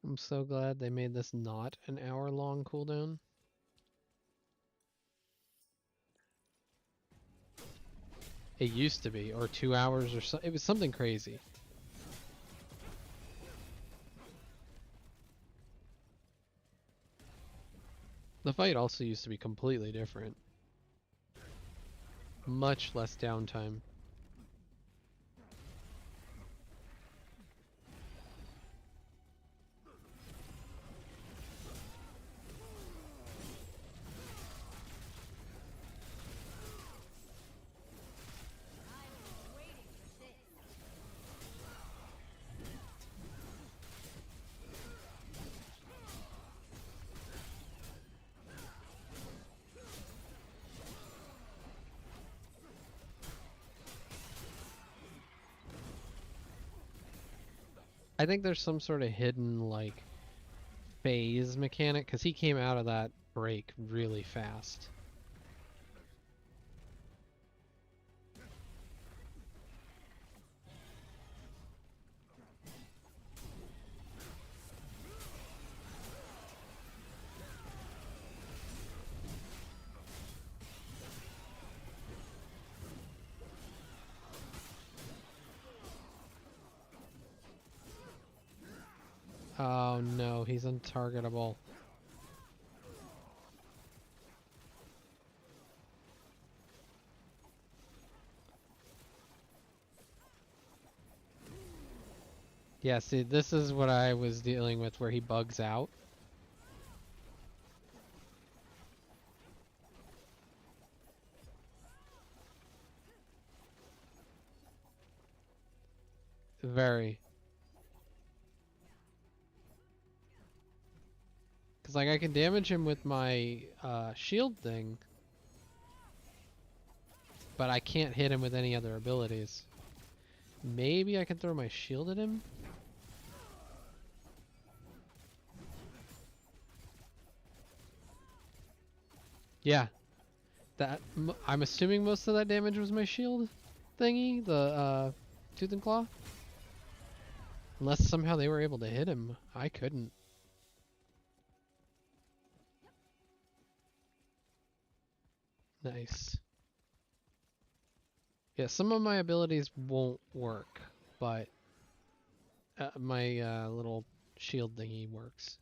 Speaker 1: I'm so glad they made this not an hour-long cooldown. It used to be, or 2 hours or so. It was something crazy. The fight also used to be completely different. Much less downtime. I think there's some sort of hidden, like, phase mechanic, because he came out of that break really fast. Oh no, he's untargetable. Yeah, see, this is what I was dealing with where he bugs out. Very. Because, like, I can damage him with my shield thing, but I can't hit him with any other abilities. Maybe I can throw my shield at him? Yeah. I'm assuming most of that damage was my shield thingy, the tooth and claw. Unless somehow they were able to hit him. I couldn't. Nice. Yeah, some of my abilities won't work, but my little shield thingy works.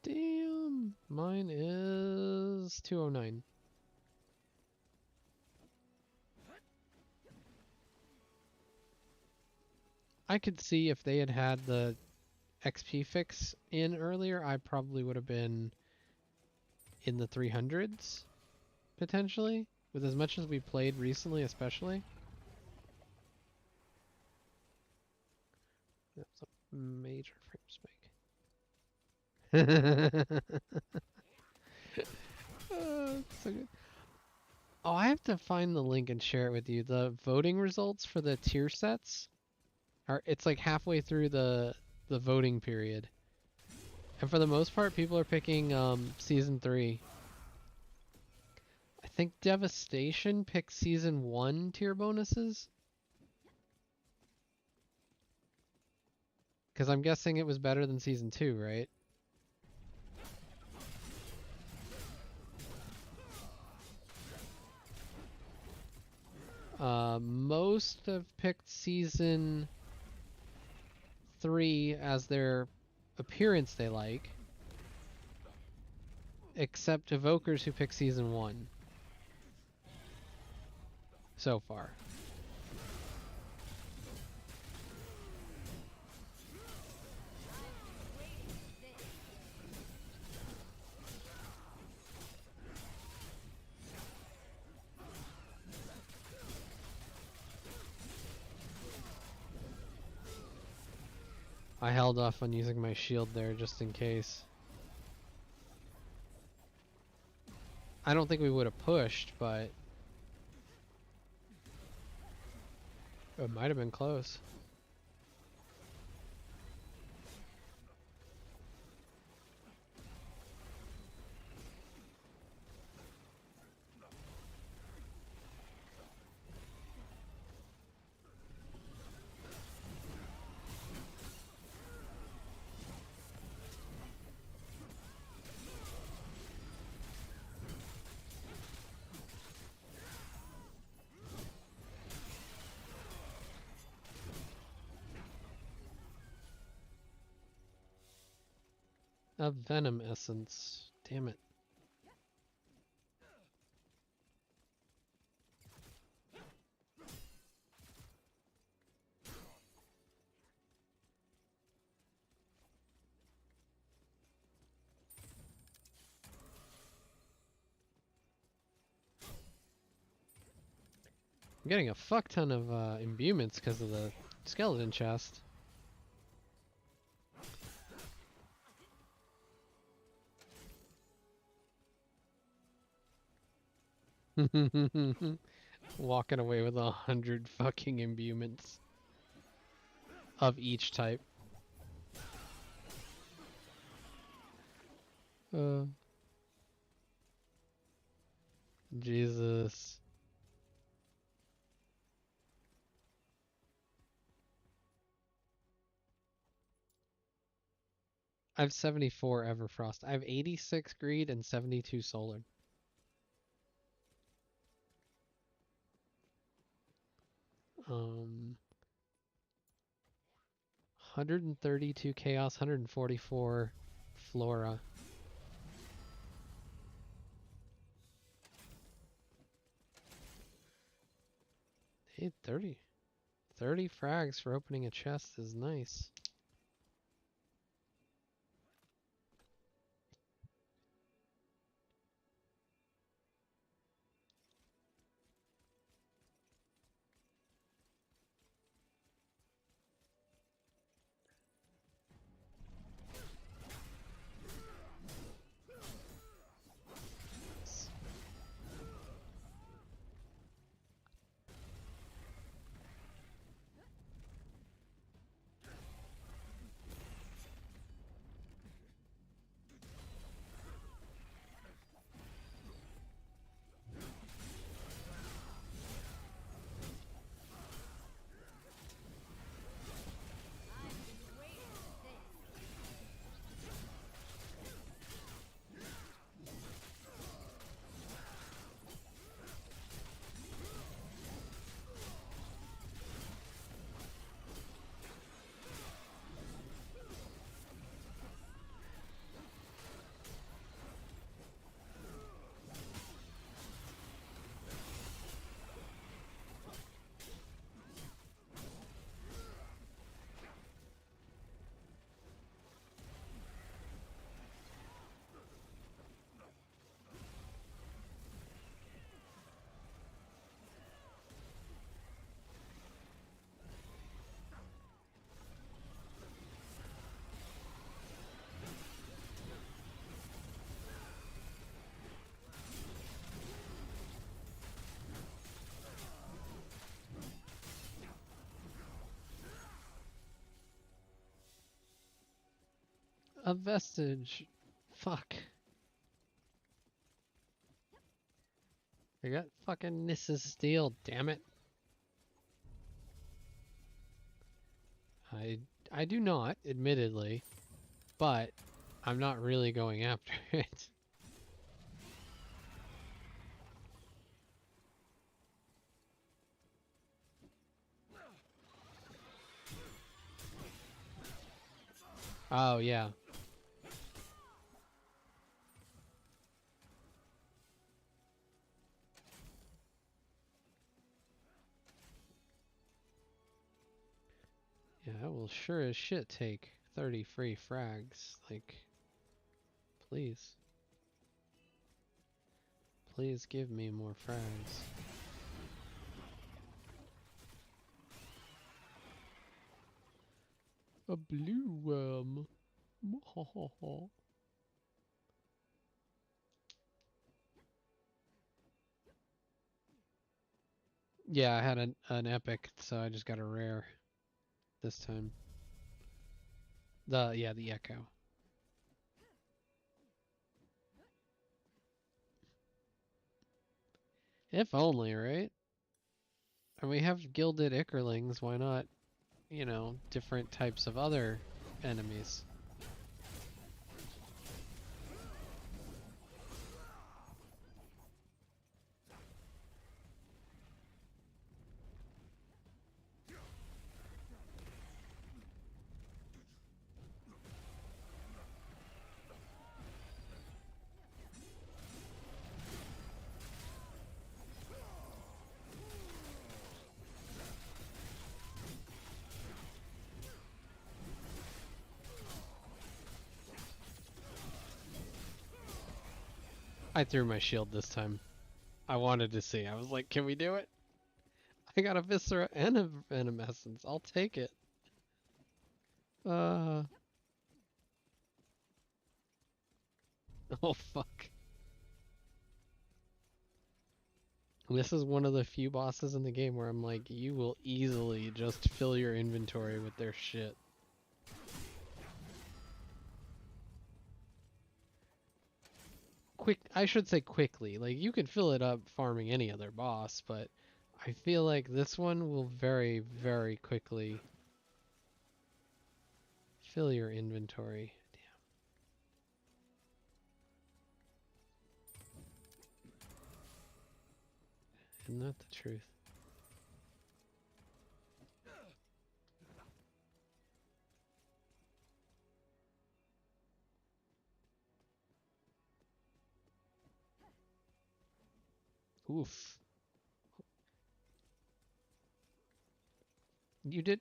Speaker 1: Damn! Mine is 209. I could see if they had had the XP fix in earlier, I probably would have been in the 300s, potentially, with as much as we played recently especially. That's a major frame spike. So good. Oh, I have to find the link and share it with you. The voting results for the tier sets are, it's like halfway through the voting period. And for the most part, people are picking season 3. I think Devastation picked season 1 tier bonuses. Because I'm guessing it was better than season 2, right? Most have picked season 3 as their appearance they like. Except evokers who pick season 1. So far. I held off on using my shield there just in case. I don't think we would have pushed, but it might have been close. A venom essence. Damn it. I'm getting a fuck ton of imbuements because of the skeleton chest. Walking away with 100 fucking imbuements of each type. Jesus. I have 74 Everfrost. I have 86 Greed and 72 Solar. Um, 132 Chaos, 144 Flora. Hey, 30 frags for opening a chest is nice. a vestige. Fuck. I got fucking Nissa's steel, damn it. I do not, admittedly, but I'm not really going after it. Oh, yeah. Yeah, that will sure as shit take 30 free frags. Like, please. Please give me more frags. A blue worm. Yeah, I had an epic, so I just got a rare this time. The echo. If only, right? And we have gilded Ickerlings, why not, you know, different types of other enemies? I threw my shield this time. I wanted to see. I was like, can we do it? I got a Viscera and a Venom Essence. I'll take it. Oh fuck. This is one of the few bosses in the game where I'm like, you will easily just fill your inventory with their shit. I should say quickly. Like, you can fill it up farming any other boss, but I feel like this one will very, very quickly fill your inventory. Damn. Isn't that the truth? Oof. You did...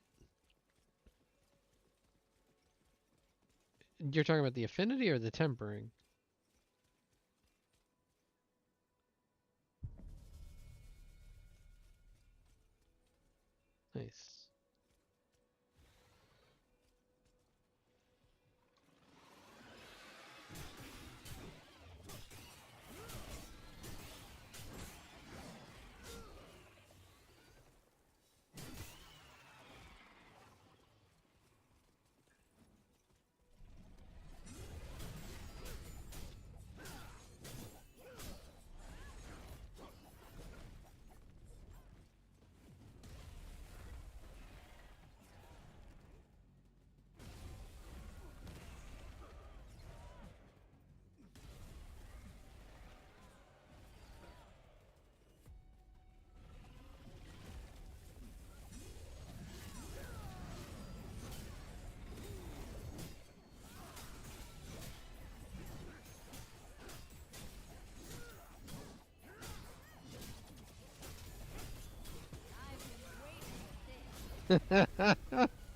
Speaker 1: You're talking about the affinity or the tempering? Nice.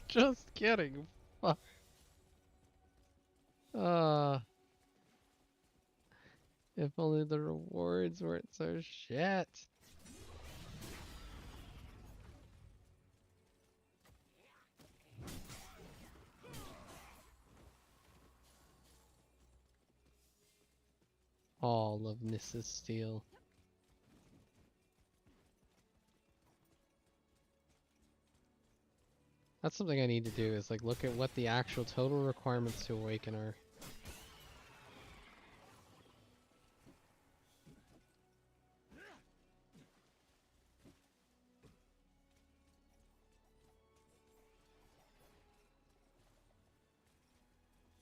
Speaker 1: Just kidding. Fuck. If only the rewards weren't so shit. All of Mrs. Steel. That's something I need to do, is like look at what the actual total requirements to awaken are.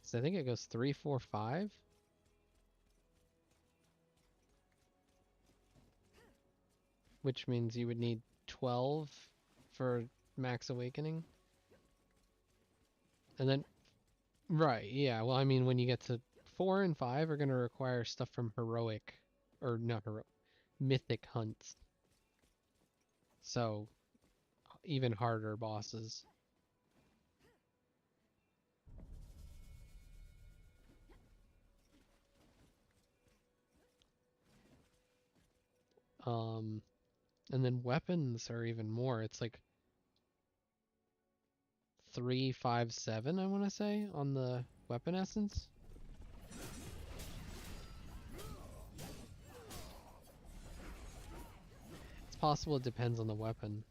Speaker 1: So I think it goes 3, 4, 5. Which means you would need 12 for max awakening. And then, right, yeah, well, I mean, when you get to 4 and 5 are going to require stuff from heroic, or not heroic, mythic hunts. So, even harder bosses. And then weapons are even more. It's like 3, 5, 7, I want to say, on the weapon essence. It's possible it depends on the weapon.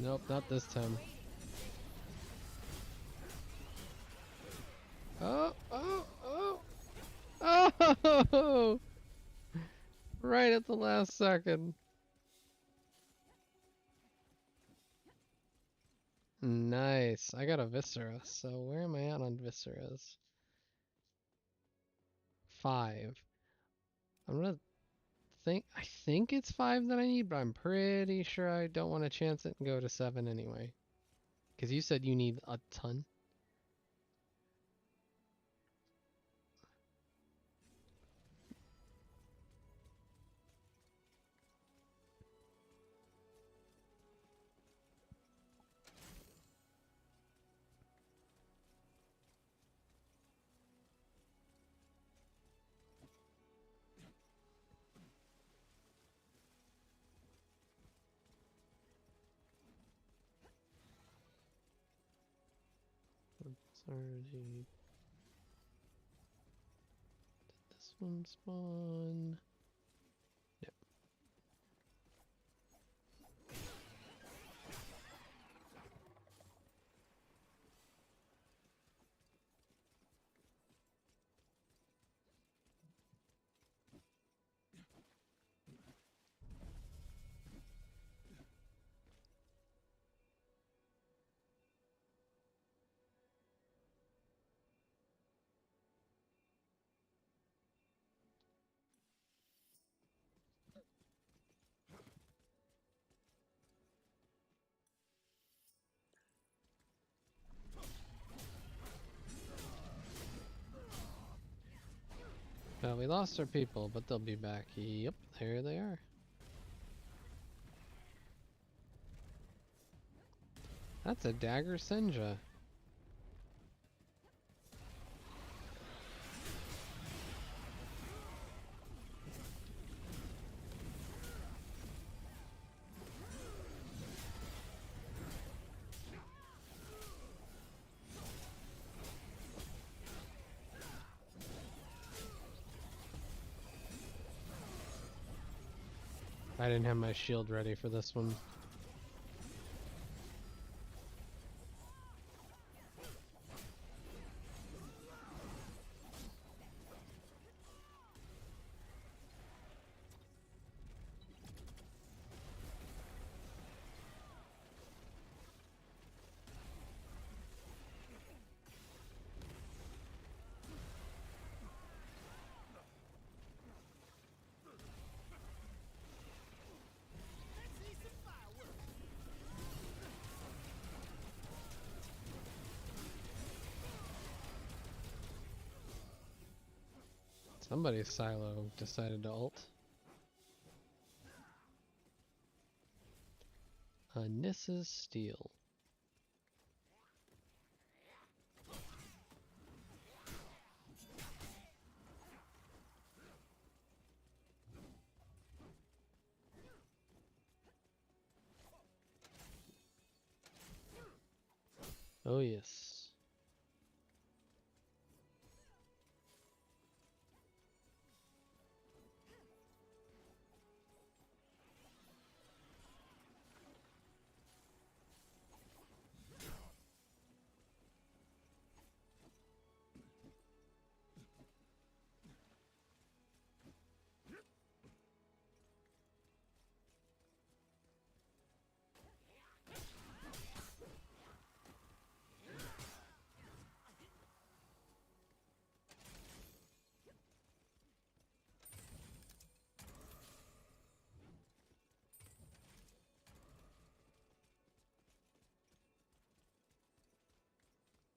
Speaker 1: Nope, not this time. Oh, oh, oh! Oh! Right at the last second. Nice. I got a Viscera, so where am I at on Visceras? 5. I'm gonna I think it's 5 that I need, but I'm pretty sure I don't want to chance it and go to 7 anyway. Because you said you need a ton. It's already... Did this one spawn? Yep. Well, we lost our people, but they'll be back. Yep, there they are. That's a Dagger Senja. I didn't have my shield ready for this one. Somebody's silo decided to ult. Nissa's Steel. Oh yes.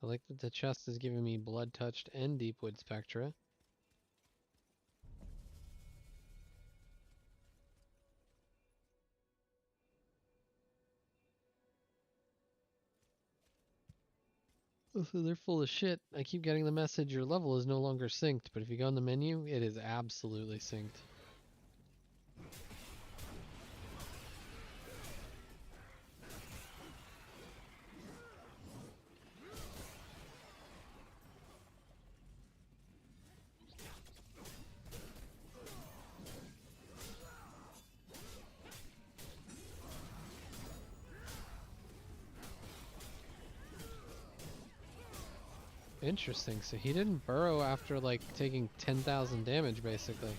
Speaker 1: I like that the chest is giving me Blood Touched and Deepwood Spectra. So they're full of shit. I keep getting the message your level is no longer synced, but if you go in the menu, it is absolutely synced. Interesting, so he didn't burrow after like taking 10,000 damage basically.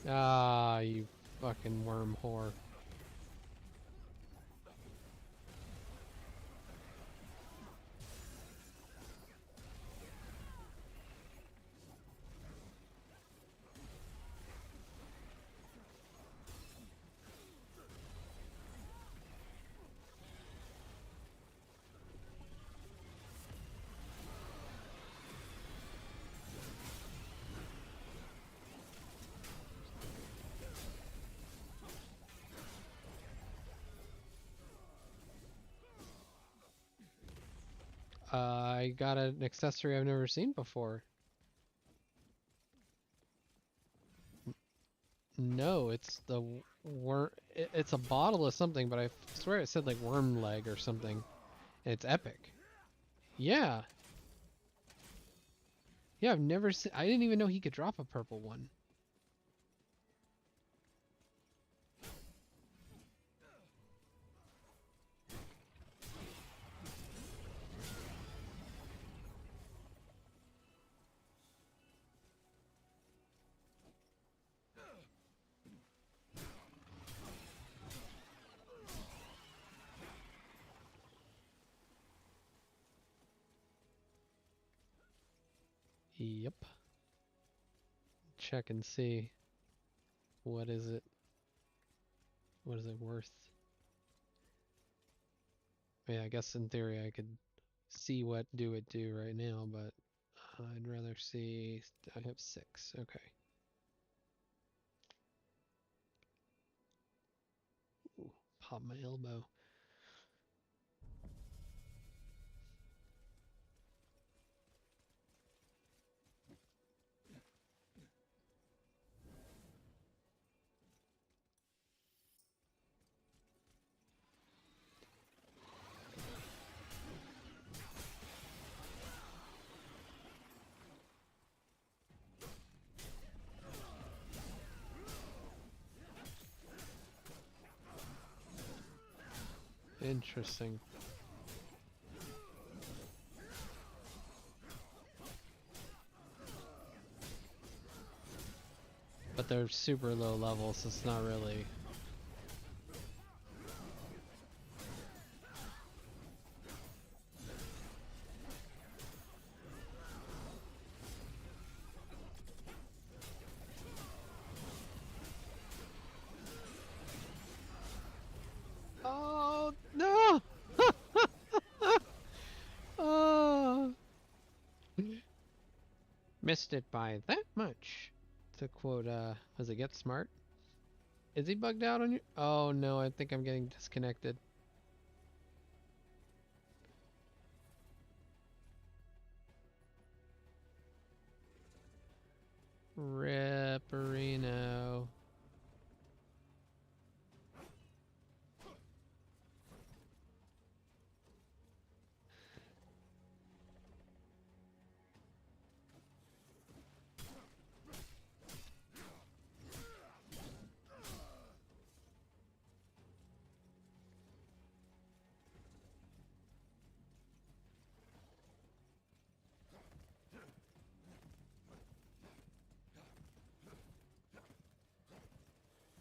Speaker 1: Ah, you fucking worm whore. I got an accessory I've never seen before. No, it's the worm. It's a bottle of something, but I swear it said like worm leg or something. And it's epic. Yeah. Yeah, I've never seen. I didn't even know he could drop a purple one. Yep. Check and see. What is it? What is it worth? Yeah, I guess in theory I could see what do it do right now, but I'd rather see. I have 6. Okay. Ooh, pop my elbow. Interesting. But they're super low levels, so it's not really. Oh no! Oh. missed it by that much. To quote, was it Get Smart? Is he bugged out on you? Oh no, I think I'm getting disconnected. Ripperino.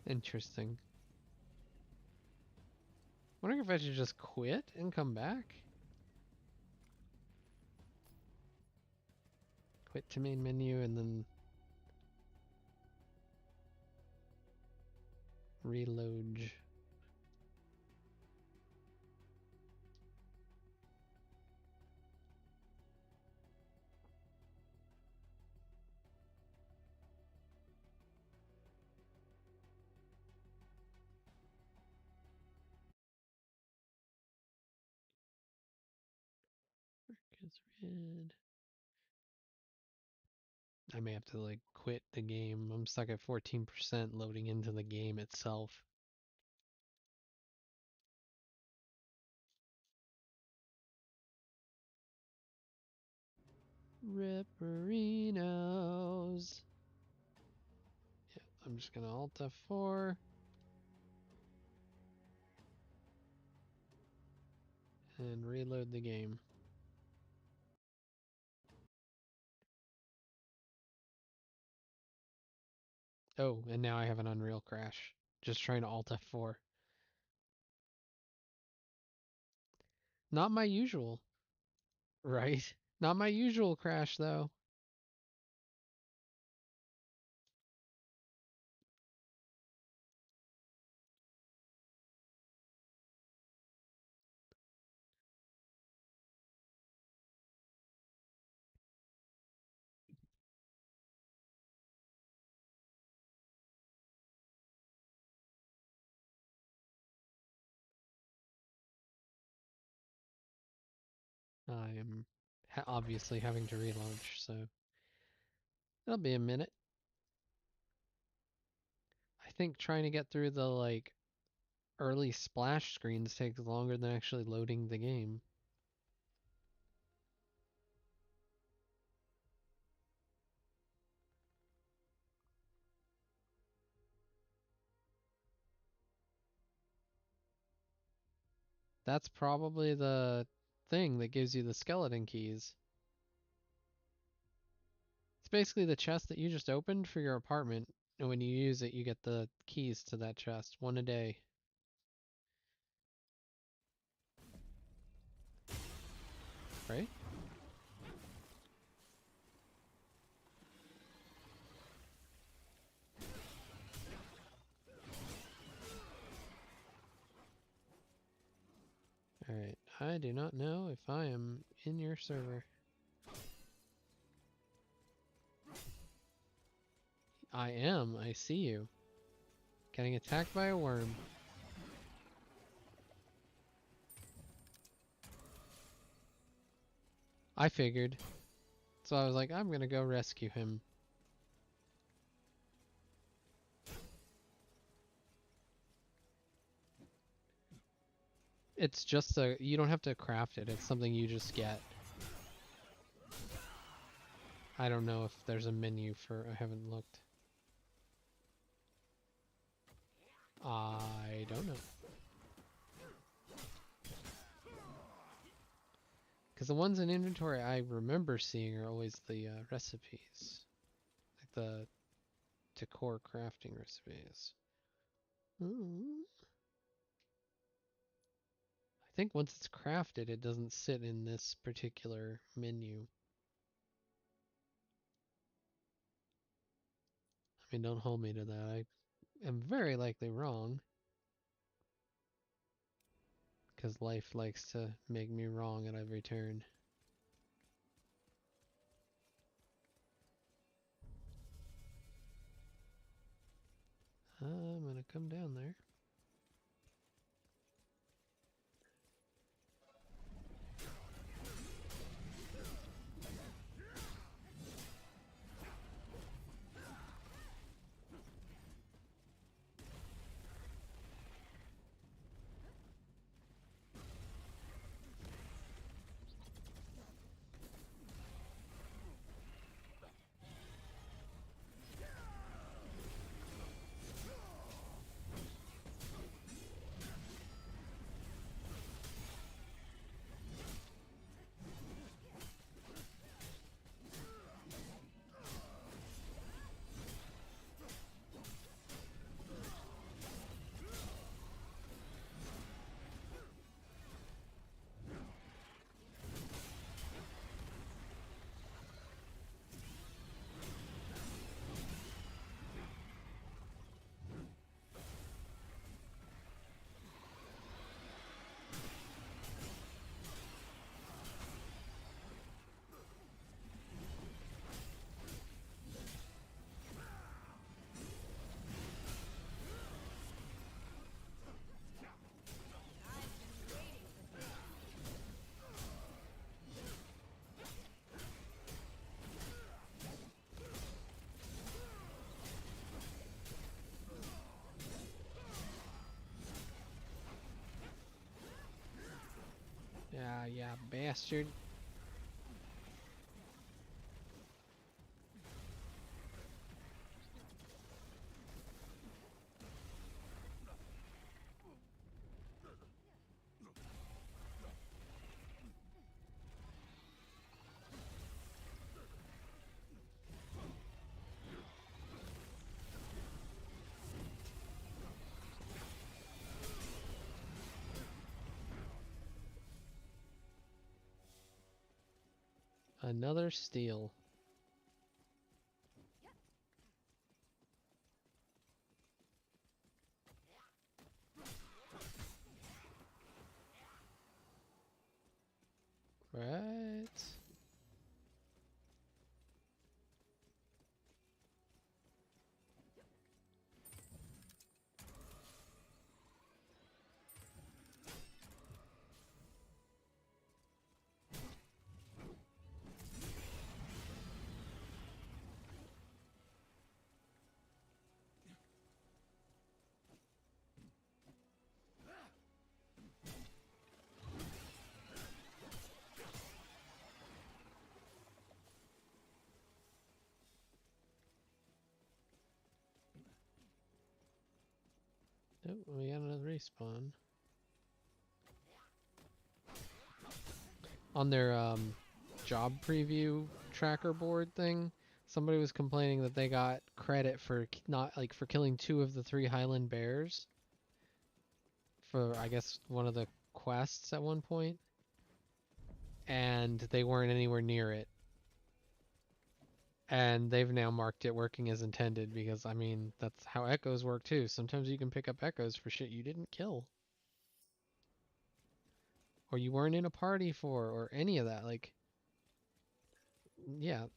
Speaker 1: Interesting. Wondering if I should just quit and come back? Quit to main menu and then reload. Is red. I may have to like quit the game. I'm stuck at 14% loading into the game itself. Ripperinos. Yeah, I'm just gonna Alt F4 and reload the game. Oh, and now I have an Unreal crash. Just trying to Alt F4. Not my usual. Right? Not my usual crash though. I am obviously having to relaunch, so it'll be a minute. I think trying to get through the like early splash screens takes longer than actually loading the game. That's probably the thing that gives you the skeleton keys. It's basically the chest that you just opened for your apartment, and when you use it, you get the keys to that chest, one a day. Right? Alright, I do not know if I am in your server. I am, I see you. Getting attacked by a worm. I figured. So I was like, I'm gonna go rescue him. It's just you don't have to craft it, it's something you just get. I don't know if there's a menu for, I haven't looked. I don't know. Because the ones in inventory I remember seeing are always the recipes. Like the decor crafting recipes. I think once it's crafted, it doesn't sit in this particular menu. I mean, don't hold me to that. I am very likely wrong. Because life likes to make me wrong at every turn. gonna come down there. Yeah, bastard. Another steal. Right. Oh, we got another respawn. On their job preview tracker board thing, somebody was complaining that they got credit for not like for killing 2 of the 3 Highland bears for I guess one of the quests at one point, and they weren't anywhere near it. And they've now marked it working as intended because, I mean, that's how echoes work too. Sometimes you can pick up echoes for shit you didn't kill. Or you weren't in a party for, or any of that. Like, yeah.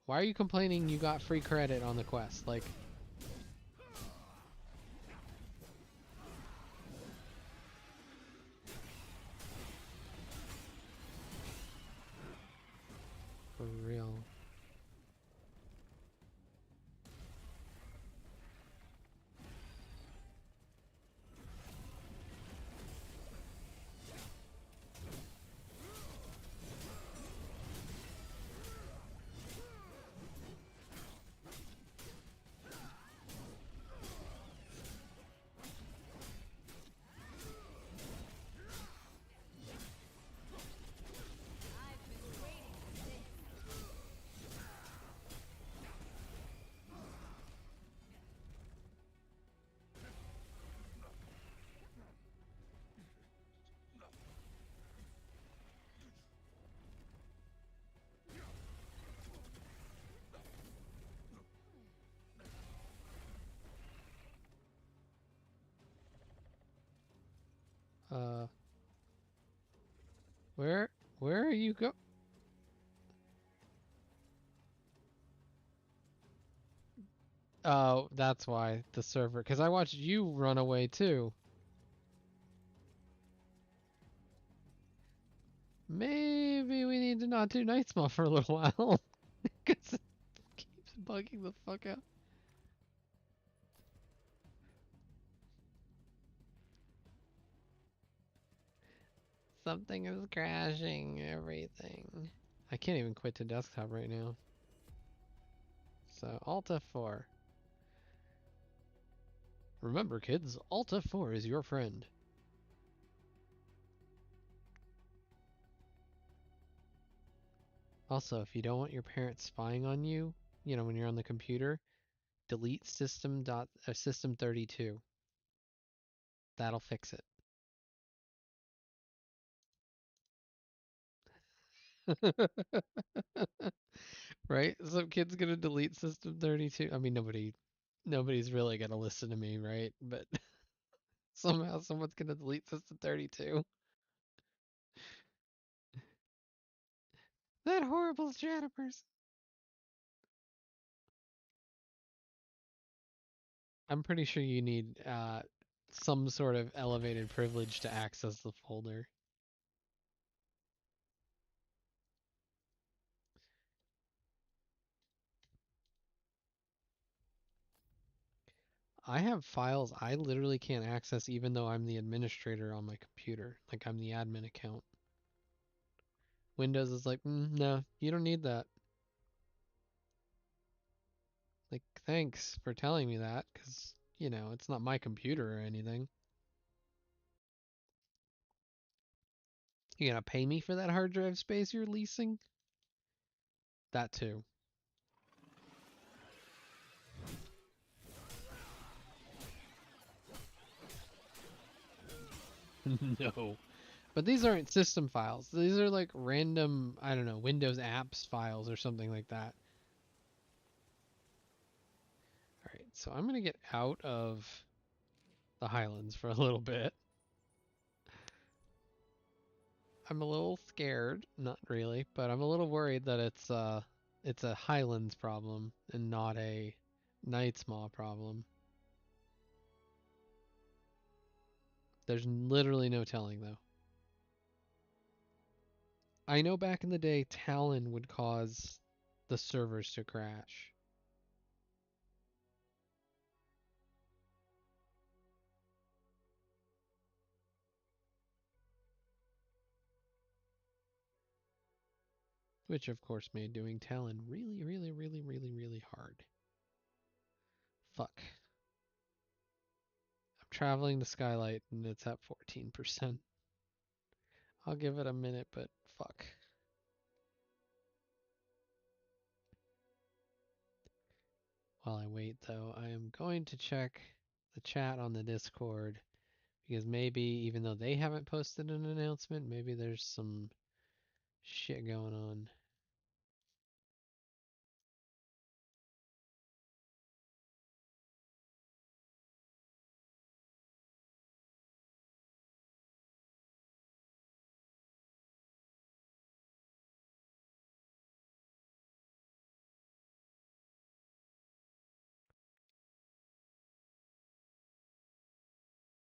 Speaker 1: Why are you complaining you got free credit on the quest? Like, for real. Uh, where are you go? Oh, that's why the server. Because I watched you run away too. Maybe we need to not do Night Small for a little while. Because it keeps bugging the fuck out. Something is crashing everything. I can't even quit to desktop right now. So Alt F4. Remember kids, Alt F4 is your friend. Also, if you don't want your parents spying on you, when you're on the computer, delete system32. That'll fix it. Right? Some kid's gonna delete system32. I mean, nobody's really gonna listen to me, right? But somehow someone's gonna delete system32. That horrible shadow person. I'm pretty sure you need some sort of elevated privilege to access the folder. I have files I literally can't access even though I'm the administrator on my computer. Like I'm the admin account. Windows is like, no, you don't need that. Like, thanks for telling me that, because, it's not my computer or anything. You gonna pay me for that hard drive space you're leasing? That too. No. But these aren't system files. These are like random, I don't know, Windows apps files or something like that. Alright, so I'm gonna get out of the Highlands for a little bit. I'm a little scared, not really, but I'm a little worried that it's a Highlands problem and not a Nightsmaw problem. There's literally no telling though. I know back in the day Talon would cause the servers to crash. Which of course made doing Talon really, really, really, really, really hard. Fuck. I'm traveling to Skylight and it's at 14%. I'll give it a minute, but fuck. While I wait though, I am going to check the chat on the Discord because maybe even though they haven't posted an announcement, maybe there's some shit going on.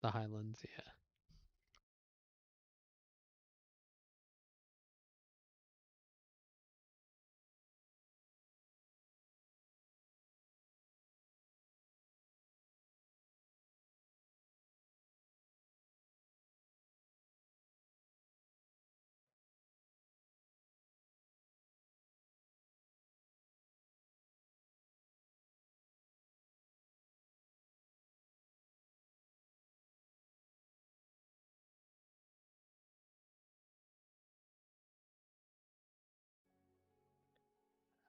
Speaker 1: The Highlands, yeah.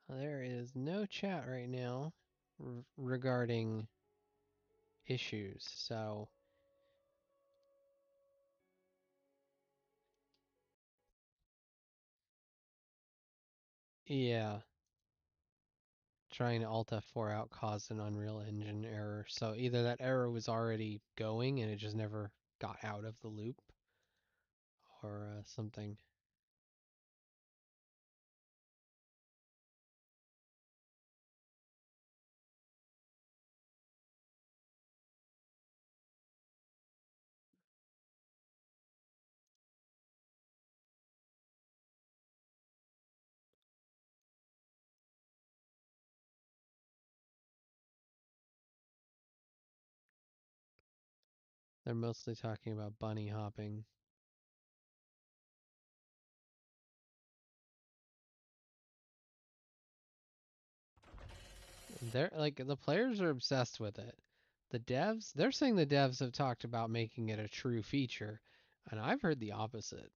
Speaker 1: There is no chat right now regarding issues, so yeah. Trying to Alt F4 out caused an Unreal Engine error. So either that error was already going and it just never got out of the loop, or something. They're mostly talking about bunny hopping. They're like the players are obsessed with it. The devs, they're saying the devs have talked about making it a true feature, and I've heard the opposite.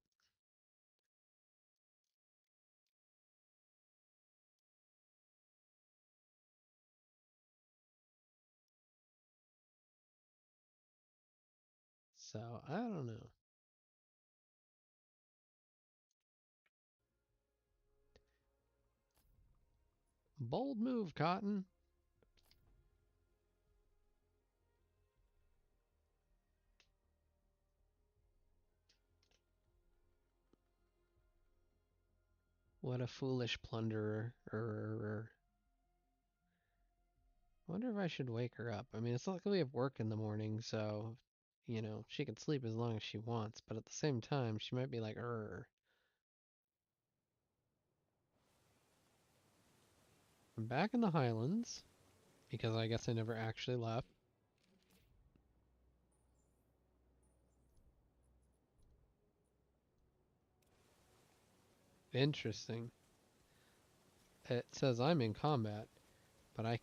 Speaker 1: So I don't know. Bold move, Cotton. What a foolish plunderer. I wonder if I should wake her up. I mean, it's not like we have work in the morning, so, she can sleep as long as she wants, but at the same time, she might be like, I'm back in the Highlands, because I guess I never actually left. Interesting. It says I'm in combat, but I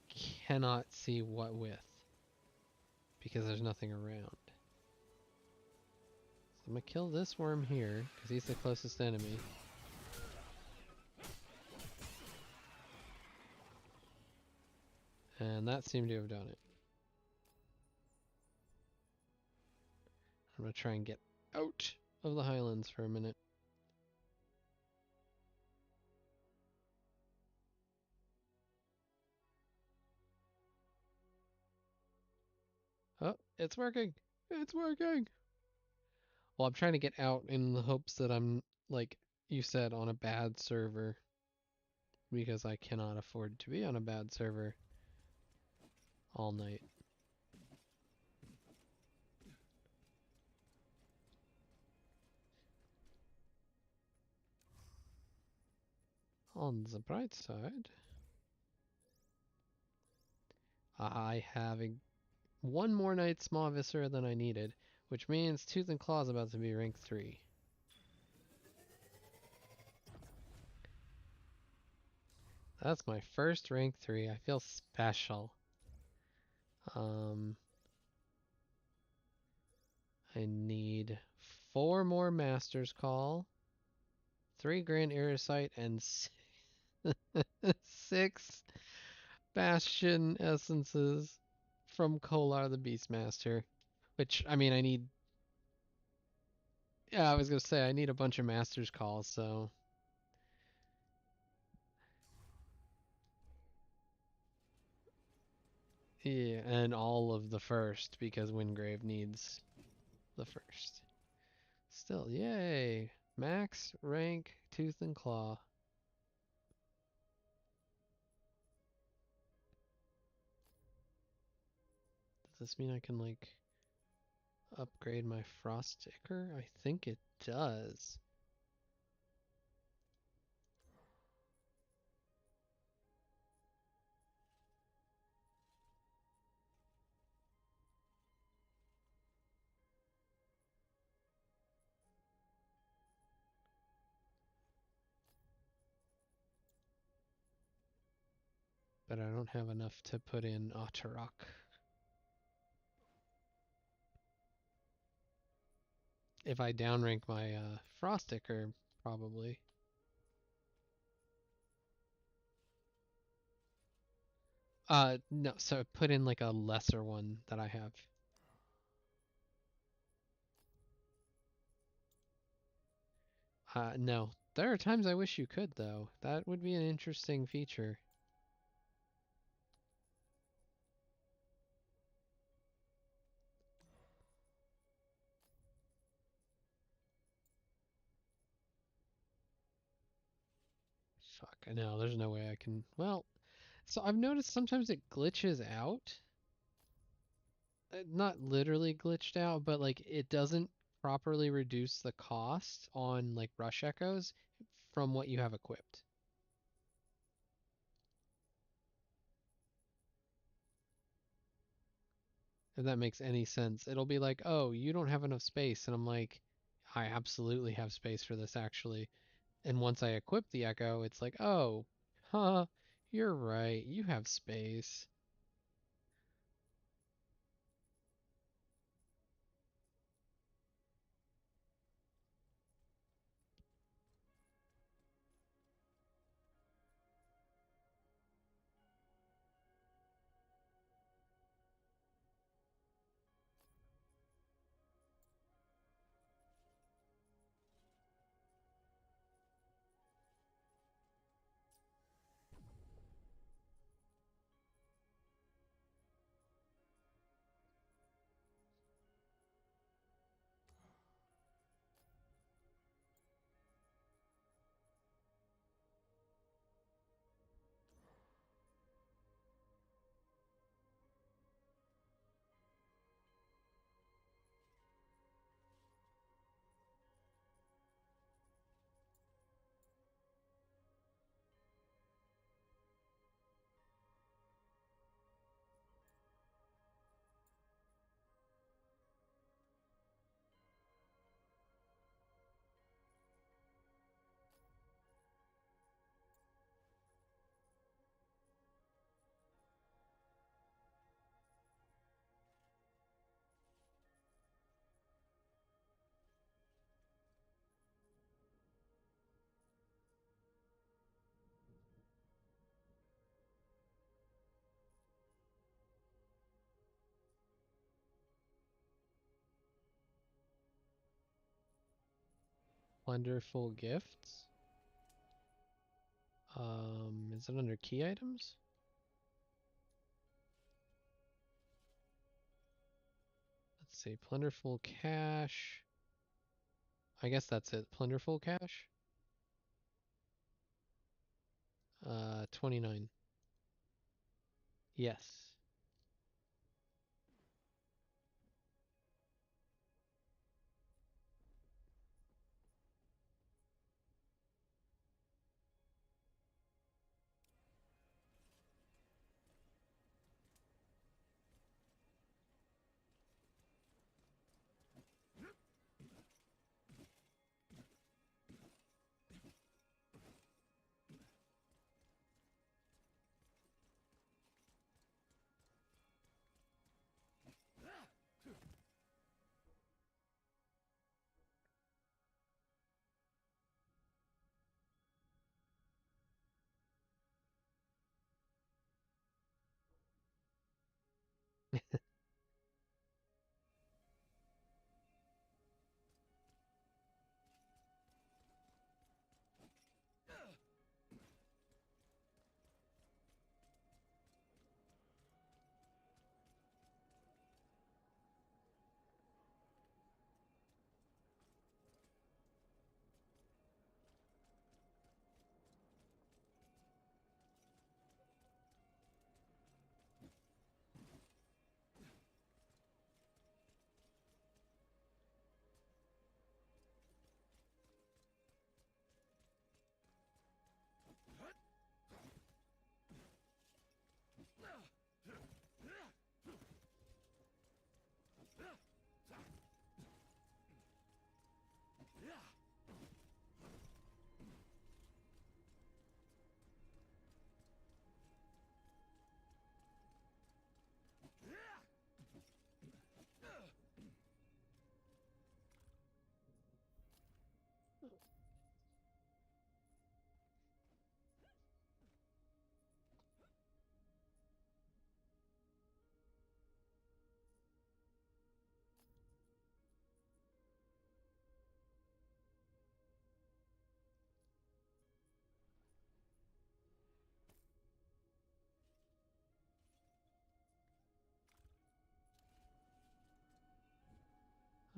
Speaker 1: cannot see what with, because there's nothing around. So I'm gonna kill this worm here, because he's the closest enemy. And that seemed to have done it. I'm gonna try and get out of the Highlands for a minute. Oh, it's working! It's working! Well, I'm trying to get out in the hopes that I'm, like you said, on a bad server. Because I cannot afford to be on a bad server all night. On the bright side, I have one more Knight's Maw Viscera than I needed, which means Tooth and Claw is about to be rank 3. That's my first rank 3. I feel special. I need 4 more Master's Call, 3 Grand Erosite, and 6 Bastion Essences from Kolar the Beastmaster. Which, I mean, I need... Yeah, I was going to say, I need a bunch of Master's Calls, so... Yeah, and all of the first, because Wingrave needs the first. Still, yay! Max rank Tooth and Claw. Does this mean I can, like, upgrade my Frost Ticker? I think it does. But I don't have enough to put in Otterok. If I downrank my Frost Ticker, probably. No, so put in like a lesser one that I have. No. There are times I wish you could, though. That would be an interesting feature. Fuck, no, there's no way I can... Well, so I've noticed sometimes it glitches out. Not literally glitched out, but like it doesn't properly reduce the cost on like rush echoes from what you have equipped. If that makes any sense. It'll be like, oh, you don't have enough space. And I'm like, I absolutely have space for this actually. And once I equip the Echo, it's like, oh, huh, you're right. You have space. Wonderful gifts. Is it under key items? Let's see, plentiful cash. I guess that's it. Plentiful cash. 29. Yes.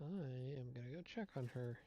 Speaker 1: I am gonna go check on her.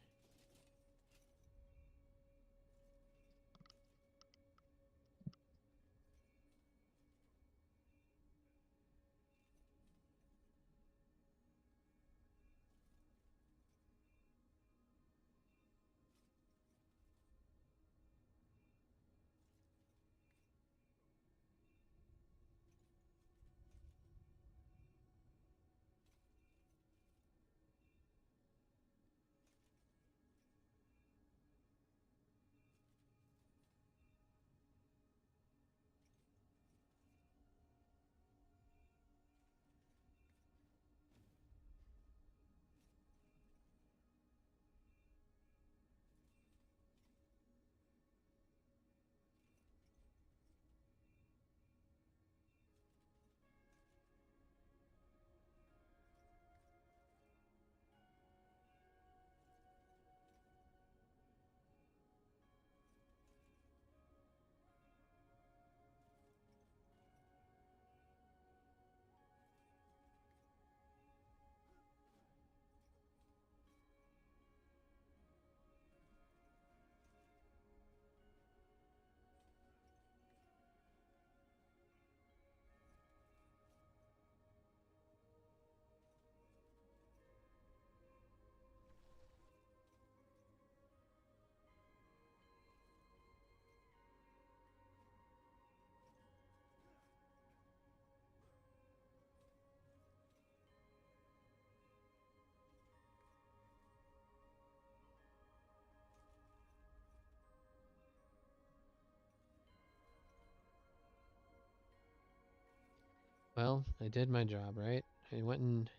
Speaker 1: Well, I did my job, right? I went and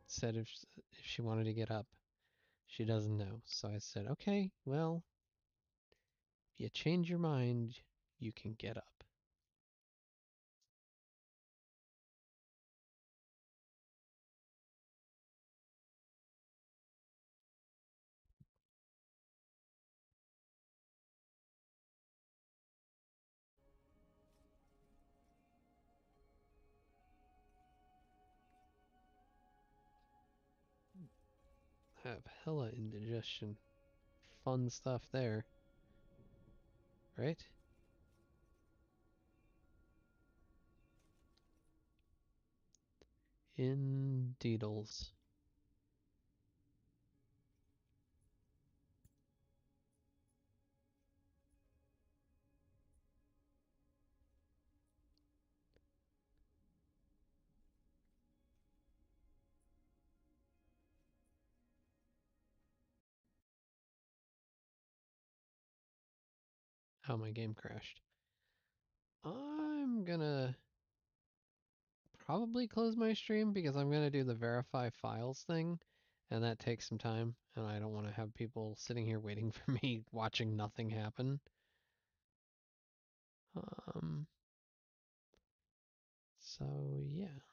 Speaker 1: said if she wanted to get up. She doesn't know. So I said, okay, well, if you change your mind, you can get up. Have hella indigestion. Fun stuff there, right? Indeedles. How my game crashed. I'm gonna probably close my stream because I'm gonna do the verify files thing, and that takes some time, and I don't want to have people sitting here waiting for me watching nothing happen. Um, so yeah.